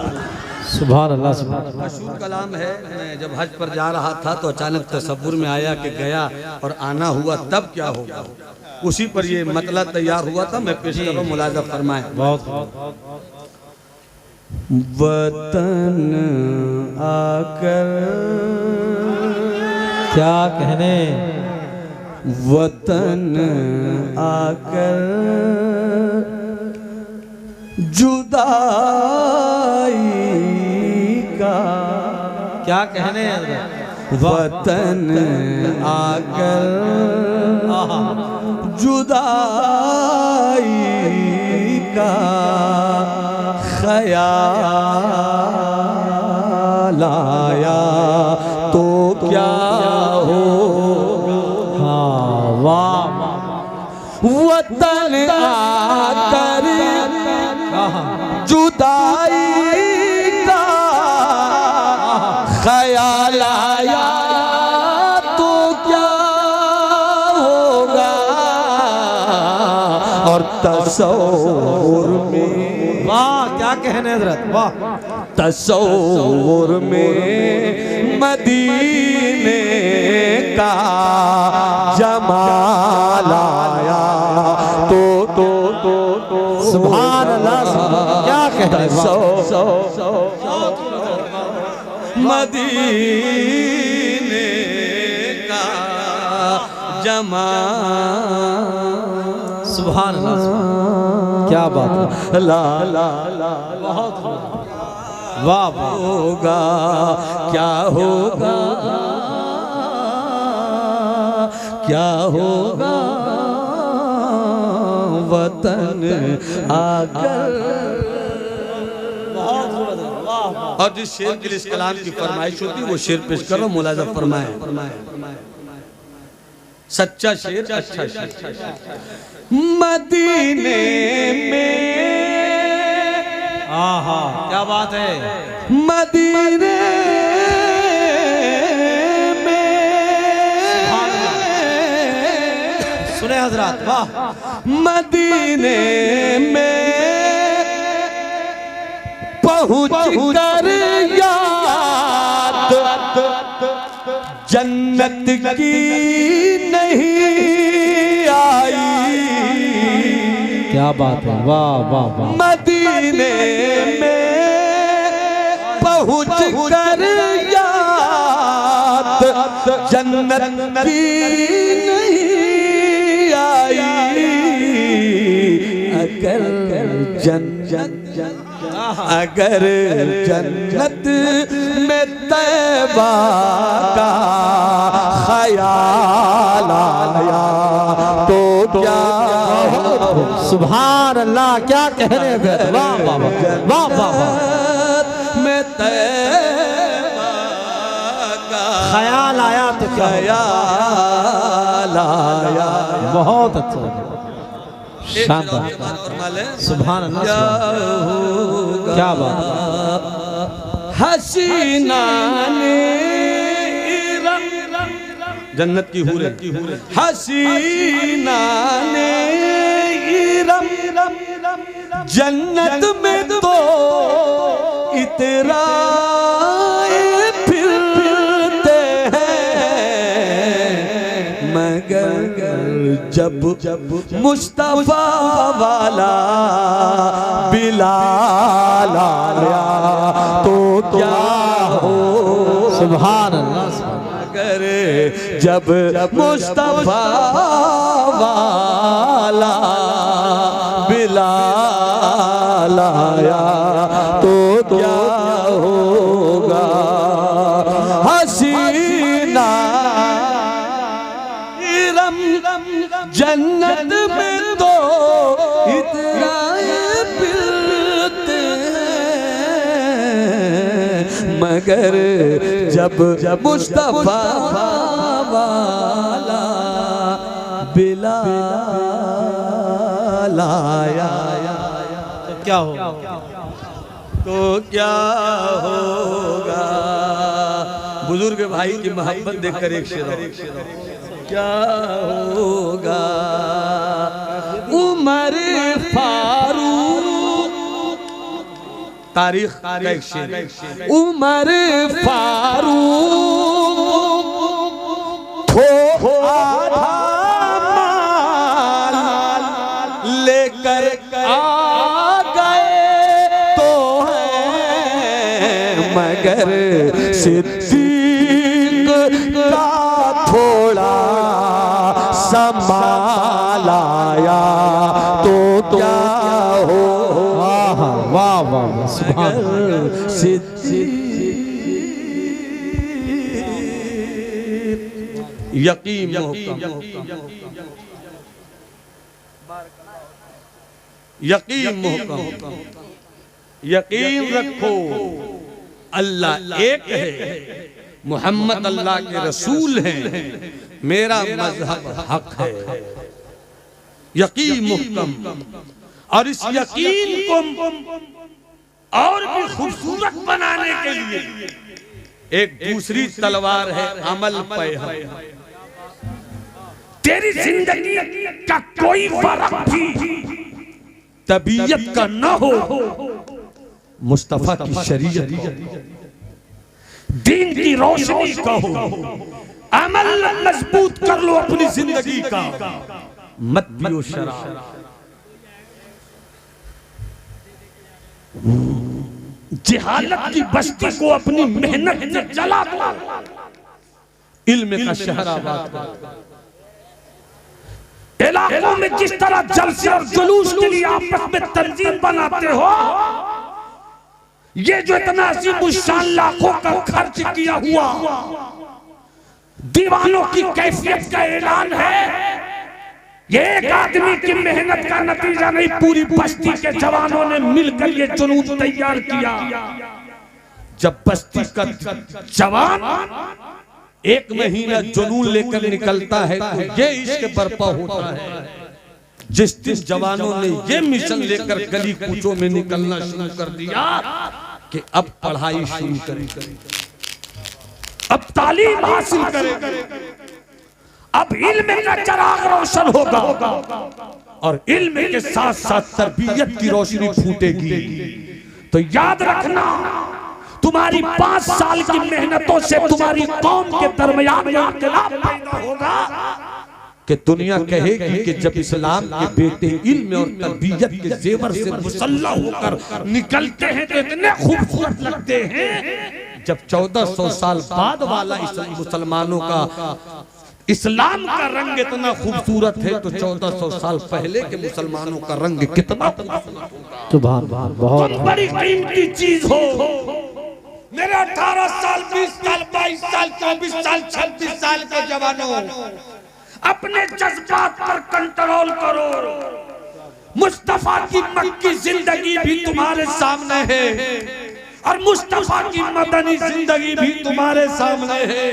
सुभान अल्लाह सुभान अल्लाह। मशहूर कलाम है। मैं जब हज पर जा रहा था तो अचानक तसव्वुर में आया कि गया और आना हुआ तब क्या होगा, उसी पर ये मतला तैयार हुआ था। मैं पेश करूं, मुलाजा फरमाएं। बहुत वतन आकर क्या कहने, वतन आकर जुदाई का, क्या कहने, वतन आकर जुदाई का ख्याल आया तो क्या हो। हाँ वाह, वतन आकर जुदाई का ख्याल आया तो क्या होगा। और तसव्वुर में, वाह क्या कहने हजरत, वाह। तसव्वुर में मदीने का जमाल आया तो सुभान अल्लाह, क्या कहने, मदीने का जमाल। सुभान अल्लाह, क्या बात है, ला ला ला बहुत वाह वाह। होगा क्या होगा, क्या होगा वतन आकर। और जिस शेर के लिए इस कलाम की फरमाइश होती है वो शेर पेश करो, मुलाजा फरमाए। सच्चा शेर, अच्छा शेर। मदीने में, आहा क्या बात है, मदीने में, सुने हजरत, वाह। मदीने में पहुँच कर याद जन्नत की नहीं आई। क्या बात है, वाह वाह वाह। मदीने में पहुँच कर याद जन्नत की नहीं आई। अगर जन्नत में तैबा का ख्याल आया तो क्या। सुभान अल्लाह, क्या कहने, वाह वाह वाह वाह वाह। में तैबा का ख्याल आया तो क्या, ख्याल आया। बहुत अच्छा, शानदार, सुभान अल्लाह, क्या बात, हसीना ने जन्नत की हूरें, हसीना ने जन्नत में तो इतराए फिरते हैं, मगर जब मुस्तफा वाला बिलाल आया तो क्या हो। सुभान अल्लाह, अगर जब मुस्तफा वाला बिलाल आया तो क्या होगा। हसीना जन्नत में तो इतराए फिरते हैं, मगर जब मुस्तफा वाला बिलाल आया तो क्या हो, तो क्या होगा। बुजुर्ग भाई की मोहब्बत देखकर एक शेर, क्या होगा। उमर फारूक तारीख का एक शेर, उमर फारूक हो आधा माल लेकर आ गए तो है, मगर सिद्दीक का थोड़ा संभाल आया तो क्या हो। वाह वाह वाह सुभान यकीन मोहकम, यकीन रखो अल्लाह एक है, मोहम्मद अल्लाह के रसूल हैं, मेरा मजहब हक है। यकीन मुहकम। और इस यकीन को और भी खूबसूरत बनाने के लिए एक दूसरी तलवार है अमल पे है। तेरी जिंदगी का कोई फर्क भी तबीयत का न हो, मुस्तफा की शरीयत दीन की रोशनी का हो, अमल मजबूत कर लो अपनी जिंदगी का, मत पियो शराब, जिहालत की बस्ती को अपनी मेहनत से जला दो, इल्म का शहर आबाद कर। इलाकों में जिस तरह जलसे और जुलूस के लिए आपस में तंजीम बनाते हो, ये जो इतना अजीमुशान लाखों का खर्च किया हुआ दीवानों की कैफियत का ऐलान है, ये एक आदमी की मेहनत का नतीजा नहीं, पूरी बस्ती के जवानों ने मिलकर ये जुलूस तैयार किया। जब बस्ती का जवान एक महीना जुनून लेकर निकलता है तो ये इश्क बर्पा होता है। जिस दिन जवानों ने ये मिशन लेकर गली कूचों में निकलना शुरू कर दिया कि अब पढ़ाई शुरू करें, अब तालीम हासिल करें, अब इल्म का चिराग रोशन होगा और इल्म के साथ साथ तरबियत की रोशनी फूटेगी। तो याद रखना, तुम्हारी 5 साल की मेहनतों से तुम्हारी कौम के दरमियान में इख्तिलाफ पैदा होगा कि दुनिया कहेगी कि जब इस्लाम के बेटे इल्म और तरबियत के जेवर से मुसल्लह होकर निकलते हैं तो इतने खूबसूरत लगते हैं। जब 1400 साल बाद वाला मुसलमानों का इस्लाम का रंग इतना खूबसूरत है तो 1400 साल पहले के मुसलमानों का रंग कितना सुभान बहुत बड़ी कीमती चीज हो। मेरे 18 साल 20 साल 22 साल 24 साल 26 साल के जवानों, अपने जज्बात पर कंट्रोल करो। मुस्तफा की मक्की जिंदगी भी तुम्हारे सामने है और मुस्तफा की मदनी जिंदगी भी तुम्हारे सामने है।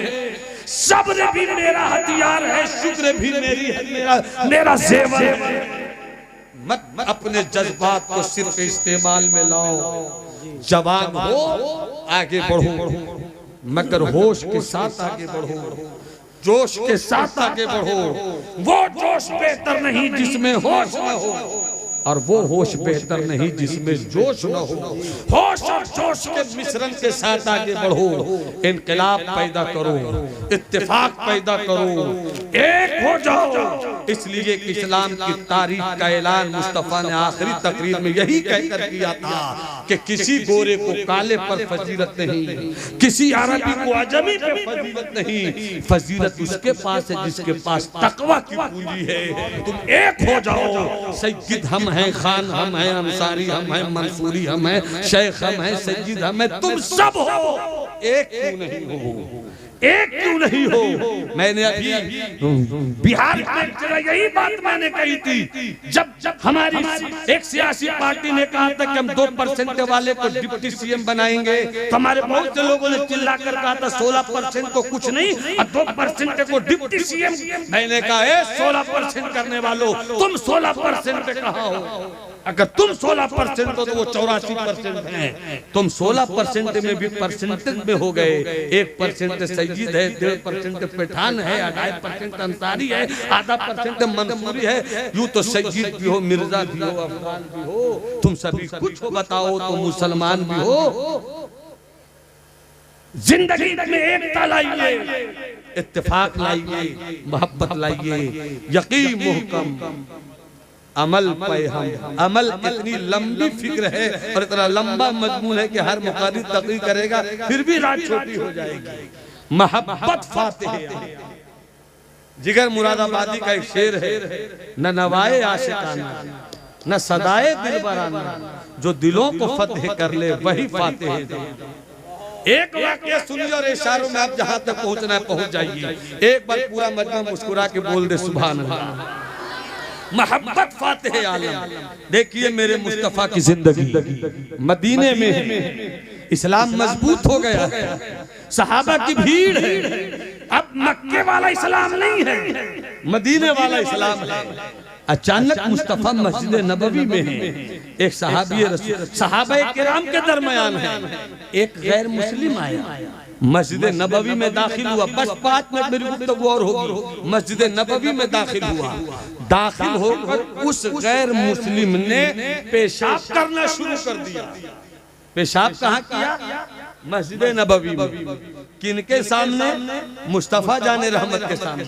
सब्र भी मेरा हथियार है, शुक्र भी मेरा जेवर है। मत अपने जज्बात को सिर्फ इस्तेमाल में लाओ। जवान हो आगे बढ़ो, मगर होश के साथ आगे बढ़ो, जोश के साथ आगे बढ़ो। वो जोश बेहतर नहीं जिसमें होश न हो, और वो होश बेहतर नहीं जिसमें जोश न हो। होश और जोश के मिश्रण के साथ आगे बढ़ो, इनकलाब पैदा करो, इत्तेफाक पैदा करो, एक हो जाओ। इसलिए इस्लाम की तारीख का ऐलान मुस्तफा ने आखिरी तकरीर में यही कहकर किया था कि किसी गोरे को काले पर फजीलत नहीं, किसी अरबी को अजमी पे फजीलत नहीं, फजीलत उसके पास है जिसके पास तकवा की पूंजी है। तुम एक हो जाओ। सैयद हम हैं, खान हम हैं, अंसारी हम हैं, मंसूरी हम हैं, शेख हम हैं, सैयद हम हैं, तुम सब हो। एक क्यों नहीं हो? एक क्यों नहीं हो? मैंने अभी बिहार में यही बात मैंने कही थी। जब हमारी एक सियासी पार्टी ने कहा था कि हम 2% वाले को डिप्टी सीएम बनाएंगे, तो हमारे बहुत से लोगों ने चिल्लाकर कहा था 16% को कुछ नहीं और 2% को डिप्टी सीएम। मैंने कहा 16% करने वालों, तुम 16% कहाँ हो? अगर तुम 16% हो तो वो 84% है। तुम 16% में भी परसेंटेज में हो गए। 1% सय्यद है, 1.5% पठान है, 2.5% अंसारी है, 0.5% मंसूरी है। यूं तो सय्यद भी हो, मिर्जा भी हो, अफगान भी हो, तुम सभी कुछ हो, बताओ तो मुसलमान भी हो। जिंदगी में एकता लाइए, इत्तेफाक लाइए, मोहब्बत लाइए, यकीन मुहकम, अमल पे हम। अमल इतनी लंबी फिक्र है और इतना लंबा मजमून है कि हर मुकादी तकरीर करेगा फिर भी रात छोटी हो जाएगी। मोहब्बत फातिह। जिगर मुरादाबादी का एक शेर है, न नवाए आशिकाना न सदाए दिलबराना, जो दिलों को फतह कर ले वही फातिह है। एक वाक्य सुनिए और इशारों में आप जहां तक पहुंचना है पहुंच जाइए। एक बार पूरा मजमा मुस्कुरा के बोल दे सुभान अल्लाह। मोहब्बत फातिह आलम। देखिए मेरे मुस्तफा की जिंदगी मदीने में है, इस्लाम मजबूत हो गया, सहाबा की भीड़ है। अब मक्के वाला इस्लाम नहीं है, मदीने वाला इस्लाम है। अचानक मुस्तफा मस्जिद नबवी में है, एक सहाबी रसूल सहाबा किराम के दरमियान है, एक गैर मुस्लिम आया, मस्जिद नबवी में दाखिल हुआ। बस 5 मिनट मेरी गुफ्तगू और होगी। मस्जिद नबवी में दाखिल हुआ, दाखिल होकर उस गैर मुस्लिम ने पेशाब करना शुरू कर दिया। पेशाब कहाँ किया? मस्जिद नबवी में। किनके सामने? मुस्तफा जाने रहमत के सामने।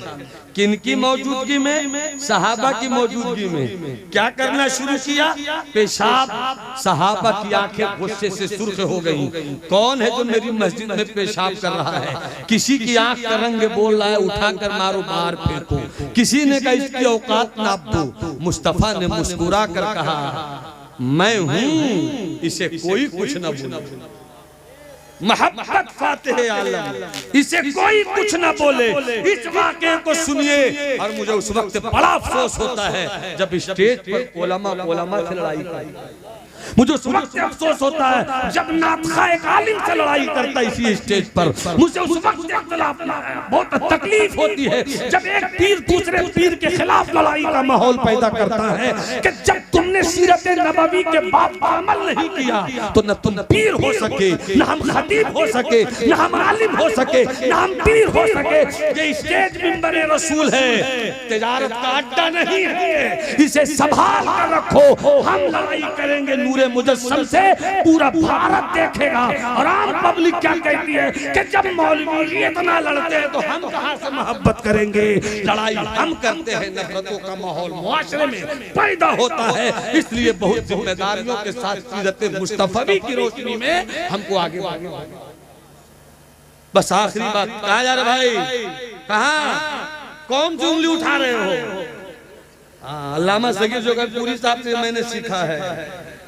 किनकी मौजूदगी में? सहाबा की मौजूदगी में। क्या करना शुरू किया? पेशाब। सहाबा की आंखें गुस्से से सुर्ख हो गईं। कौन है जो मेरी मस्जिद में पेशाब कर रहा है? किसी की आंख का रंग बोल रहा है उठाकर मारो बाहर फेंको। किसी ने कहा इसकी औकात नाप दो। मुस्तफा ने मुस्कुरा कर कहा मैं हूं, इसे कोई कुछ न बोले। मोहब्बत फातिह आलम, इसे कोई कुछ न बोले। इस वाक़े को सुनिए और मुझे उस वक्त बड़ा अफसोस होता है जब स्टेज पर उलमा से लड़ाई करता है। मुझे उस वक्त अफसोस होता है जब नातखा एक आलिम से लड़ाई करता है इसी स्टेज पर। मुझे उस वक्त इख्तिलाफ बहुत तकलीफ होती है जब एक पीर दूसरे पीर के खिलाफ लड़ाई का माहौल पैदा करता है कि जब तुमने सीरत नबवी के बाप का अमल नहीं किया तो न तुम पीर हो सके, न हम खतीब हो सके, न हम आलिम हो सके, न हम पीर हो सके। ये स्टेज मिंबर रसूल है, तिजारत का अड्डा नहीं है। इसे संभाल कर रखो। हम लड़ाई करेंगे नूरे मुजस्सम से, पूरा भारत देखेगा। और आम पब्लिक क्या कहती है कि जब मौलवी इतना लड़ते हैं तो हम कहां से मोहब्बत करेंगे। लड़ाई हम करते हैं, नफरतों का माहौल मुआशरे में पैदा होता है। इसलिए बहुत जिम्मेदारियों के साथ सीरत मुस्तफवी की रोशनी में हमको आगे बढ़ना। बस आखिरी बात, कहा जा रहा भाई, कहा कौन सी उंगली उठा रहे हो? अल्लामा सगीर जोगरपुरी साहब से मैंने सीखा है।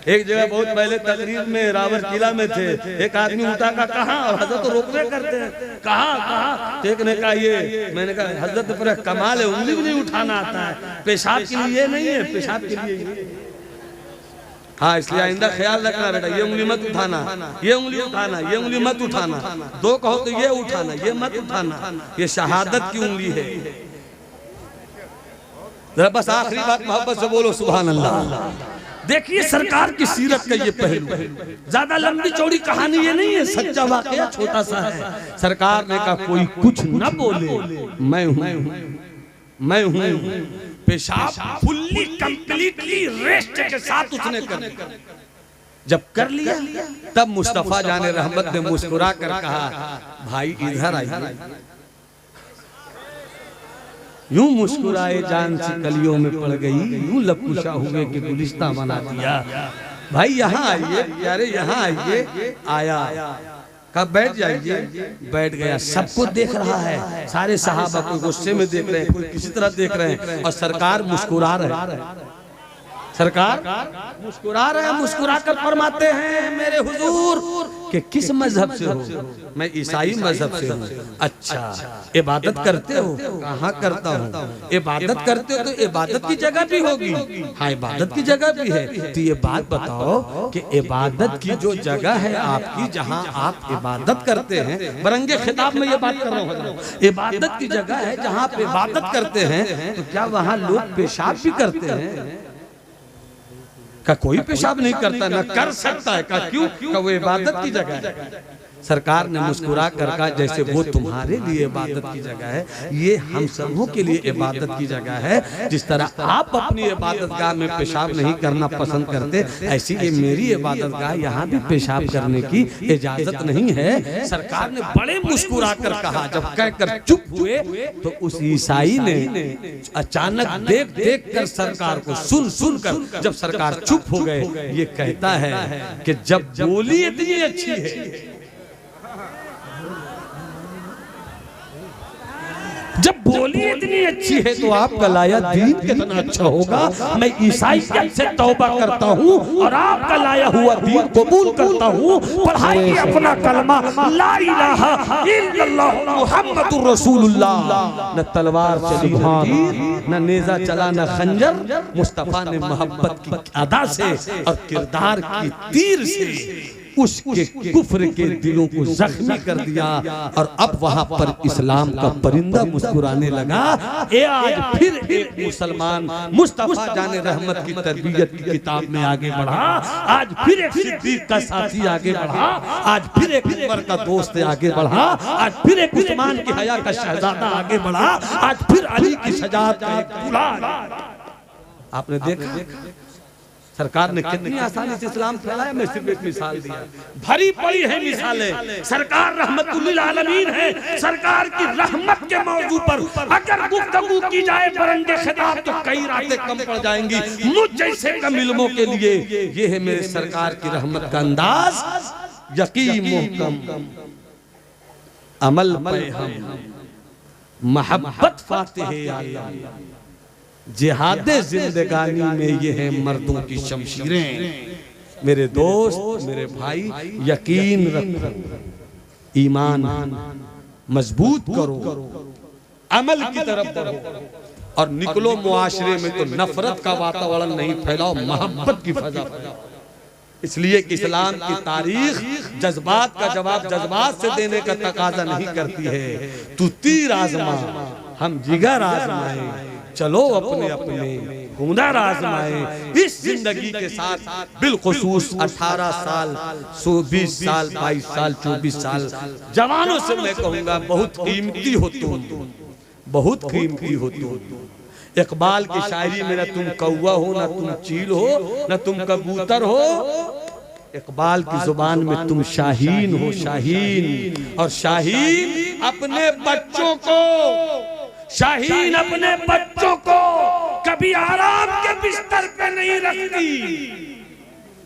एक जगह बहुत पहले तकरीर में रावर किला में थे, एक आदमी उठा का कहा, हजरत तो रोकने करते हैं, कहा एक ने कहा ये, मैंने कहा हजरत पर कमाल है, उंगली भी नहीं उठाना आता है। पेशाब के लिए नहीं है, पेशाब के लिए। हाँ, इसलिए आइंदा ख्याल रखना बेटा, ये उंगली मत उठाना, ये उंगली उठाना, ये उंगली मत उठाना। दो कहो तो ये उठाना, ये मत उठाना, ये शहादत की उंगली है। जरा बस आखिरी बात मोहब्बत से बोलो सुभान अल्लाह। देखिए सरकार की सीरत का ये पहलू, ज्यादा लंबी चौड़ी कहानी ये नहीं है, सच्चा वाकया छोटा सा है। सरकार ने कहा कोई कुछ न बोले, मैं हूं, मैं हूं। पेशाब फुल्ली कंप्लीटली रेस्ट के साथ उसने कर जब कर लिया तब मुस्तफा जाने रहमत ने मुस्कुरा कर कहा भाई इधर आइए। यूं मुस्कुराए जान सी कलियों में पड़ गई, यूं लबकुशा हुए कि गुलिस्ता बना दिया। भाई यहाँ आइए, यारे यहाँ आइए। आया, कब बैठ जाइए, बैठ गया। सबको देख रहा है, सारे सहाबा कोई गुस्से में देख रहे हैं, कोई किसी तरह देख रहे हैं, और सरकार मुस्कुरा रहे हैं। सरकार मुस्कुरा रहे हैं, मुस्कुरा कर फरमाते हैं मेरे हुजूर कि किस मजहब से हो? मैं ईसाई मजहब से हूँ। अच्छा, इबादत करते हो? कहाँ करता हूँ? इबादत करते हो तो इबादत की जगह भी होगी। हाँ, इबादत की जगह भी है। तो ये बात बताओ कि इबादत की जो जगह है आपकी, जहाँ आप इबादत करते हैं, बरंगे खिताब में ये बात कर रहा हूँ, इबादत की जगह है जहाँ आप इबादत करते हैं, तो क्या वहाँ लोग पेशाब भी करते हैं? का कोई पेशाब नहीं करता, ना कर सकता है। का क्यों? का वो इबादत की जगह है। सरकार ने मुस्कुरा कर कहा जैसे वो तुम्हारे लिए इबादत की जगह है, ये हम सबों के लिए इबादत की जगह है। जिस तरह आप अपनी इबादत गाह में पेशाब नहीं करना पसंद करते, ऐसी ये मेरी इबादत गाह, यहाँ भी पेशाब करने की इजाजत नहीं है। सरकार ने बड़े मुस्कुरा कर कहा। जब कहकर चुप हुए तो उस ईसाई ने अचानक देख देख कर सरकार को सुन कर जब सरकार चुप हो गए, ये कहता है कि जब बोली इतनी अच्छी है, जब बोली इतनी अच्छी है तो आपका लाया दीन कितना अच्छा होगा। मैं ईसाइयत से तौबा करता हूँ और आपका लाया हुआ दीन कबूल करता हूँ। पढ़ाइए अपना कलमा ला इलाहा इल्लल्लाह मुहम्मदुर रसूलुल्लाह। न तलवार चली न नेजा चला न खंजर, मुस्तफा ने मोहब्बत की अदा से और किरदार की तीर से उसके कुफ्र के दिलों को जख्मी कर दिया। और अब वहां पर इस्लाम का परिंदा मुस्कुराने लगा। ये आज फिर एक मुसलमान मुस्तफा जाने रहमत की तरबियत की किताब में आगे बढ़ा। आज फिर एक सिद्दीक का साथी आगे बढ़ा। आज फिर एक उमर का दोस्त आगे बढ़ा। आज फिर एक उस्मान की हया का शहजादा आगे बढ़ा। आज फिर अली की सजात का एक दूल्हा। आपने देखा सरकार ने कितनी आसानी से इस्लाम फैलाया। मैं सिर्फ एक मिसाल दिया, भरी पड़ी है मिसालें। सरकार रहमतुल्लिल आलमीन है। सरकार की रहमत के मौजू पर अगर गुफ्तगू की जाए बरंगे खिताब तो कई रातें कम पड़ जाएंगी मुझ जैसे कम इल्मों के लिए। ये है मेरे सरकार की रहमत का अंदाज। यकीन मुहकम अमल पे हम मोहब्बत फातिह आलम, जिहादे जिंदगानी में ये है मर्दों की शमशीरें। मेरे दोस्त मेरे भाई, यकीन रखो, ईमान मजबूत करो, अमल की तरफ बढ़ो और निकलो मुआशरे में तो नफरत का वातावरण नहीं फैलाओ, मोहब्बत की फजा फैलाओ। इसलिए कि इस्लाम की तारीख जज्बात का जवाब जज्बात से देने का तकाजा नहीं करती है। तू तीर आजमा, हम जिगर आजमाए, चलो अपने अपने हुनर आजमाए। इस जिंदगी के साथ बिलखुसूस 18 साल 20 साल 22 साल 24 साल जवानों से मैं कहूँगा बहुत कीमती हो तुम, बहुत कीमती हो तुम। इकबाल की शायरी में न तुम कौवा हो, न तुम चील हो, न तुम कबूतर हो। इकबाल की जुबान में तुम शाहीन हो, शाहीन। और शाहीन अपने बच्चों को, शाहीन अपने बच्चों को कभी आराम के बिस्तर पे नहीं रखती।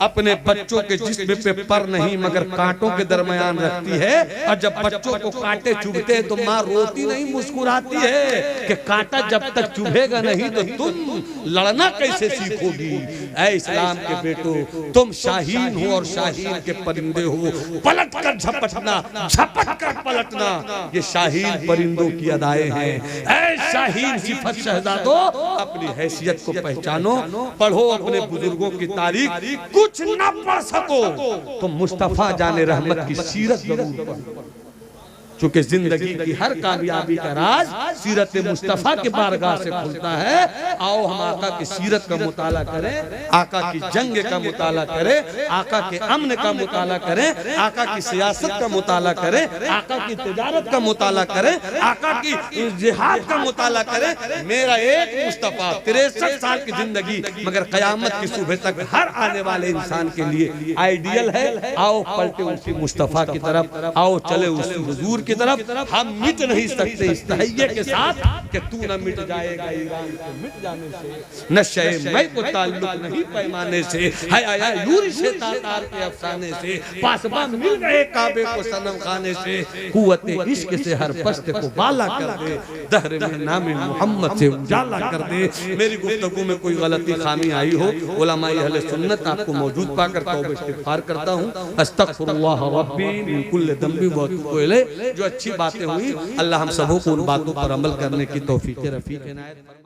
अपने बच्चों के जिस्म पे पर नहीं मगर कांटों के दरमियान रखती है। और जब बच्चों को कांटे चुभते हैं तो माँ रोती नहीं मुस्कुराती है कि कांटा जब तक चुभेगा नहीं तो तुम लड़ना कैसे सीखोगी। ऐ इस्लाम के बेटो, तुम शाहीन हो और शाहीन के परिंदे हो। पलट कर झपटना, झपट कर पलटना, ये शाहीन परिंदों की अदाएं हैं। ऐ शाहीन सिफत शहजादो, अपनी हैसियत को पहचानो, पढ़ो अपने बुजुर्गों की तारीख। कुछ न पढ़ सको तो मुस्तफा जाने रहमत की सीरत जरूर पढ़ो, क्योंकि जिंदगी की हर कामयाबी का राज सीरत मुस्तफा के बारगाह से खुलता है। आओ हम आका की सीरत का मुताला करें, आका की जंग का मुताला करें, आका के अमन का मुताला करें, आका की सियासत का मुताला करें, आका की तिजारत का मुताला करें, आका की जिहाद का मुताला करें। मेरा एक मुस्तफा 63 साल की जिंदगी मगर कयामत की सुबह तक हर आने वाले इंसान के लिए आइडियल है। आओ पलटे उसी मुस्तफा की तरफ, आओ चले उसी हुजूर की तरफ। हम मिट नहीं सकते इस तहैये के साथ कि तू न मिट जाएगा ईरान के मिट जाने से, न शय मैं को ताल्लुक नहीं पैमाने से, है आया यूर से तातार के अफसाने से, पासबा मिल गए काबे को सनम खाने से, कुव्वते इश्क से हर पस्त को बाला कर दे, दहर में नाम मोहम्मद से उजाला कर दे। मेरी गुफ्तगू में कोई गलती खामी आई हो, उलमाए अहले सुन्नत आपको मौजूद पाकर तौबा इस्तिग़फ़ार करता हूँ। अस्तग़फ़िरुल्लाह रब्बी मिन कुल्लि ज़ंबि व अतूबु इलैह। जो अच्छी बातें हुई अल्लाह हम सबों को उन बातों पर अमल करने की तौफीक रफ़ीक इनायत फरमाए।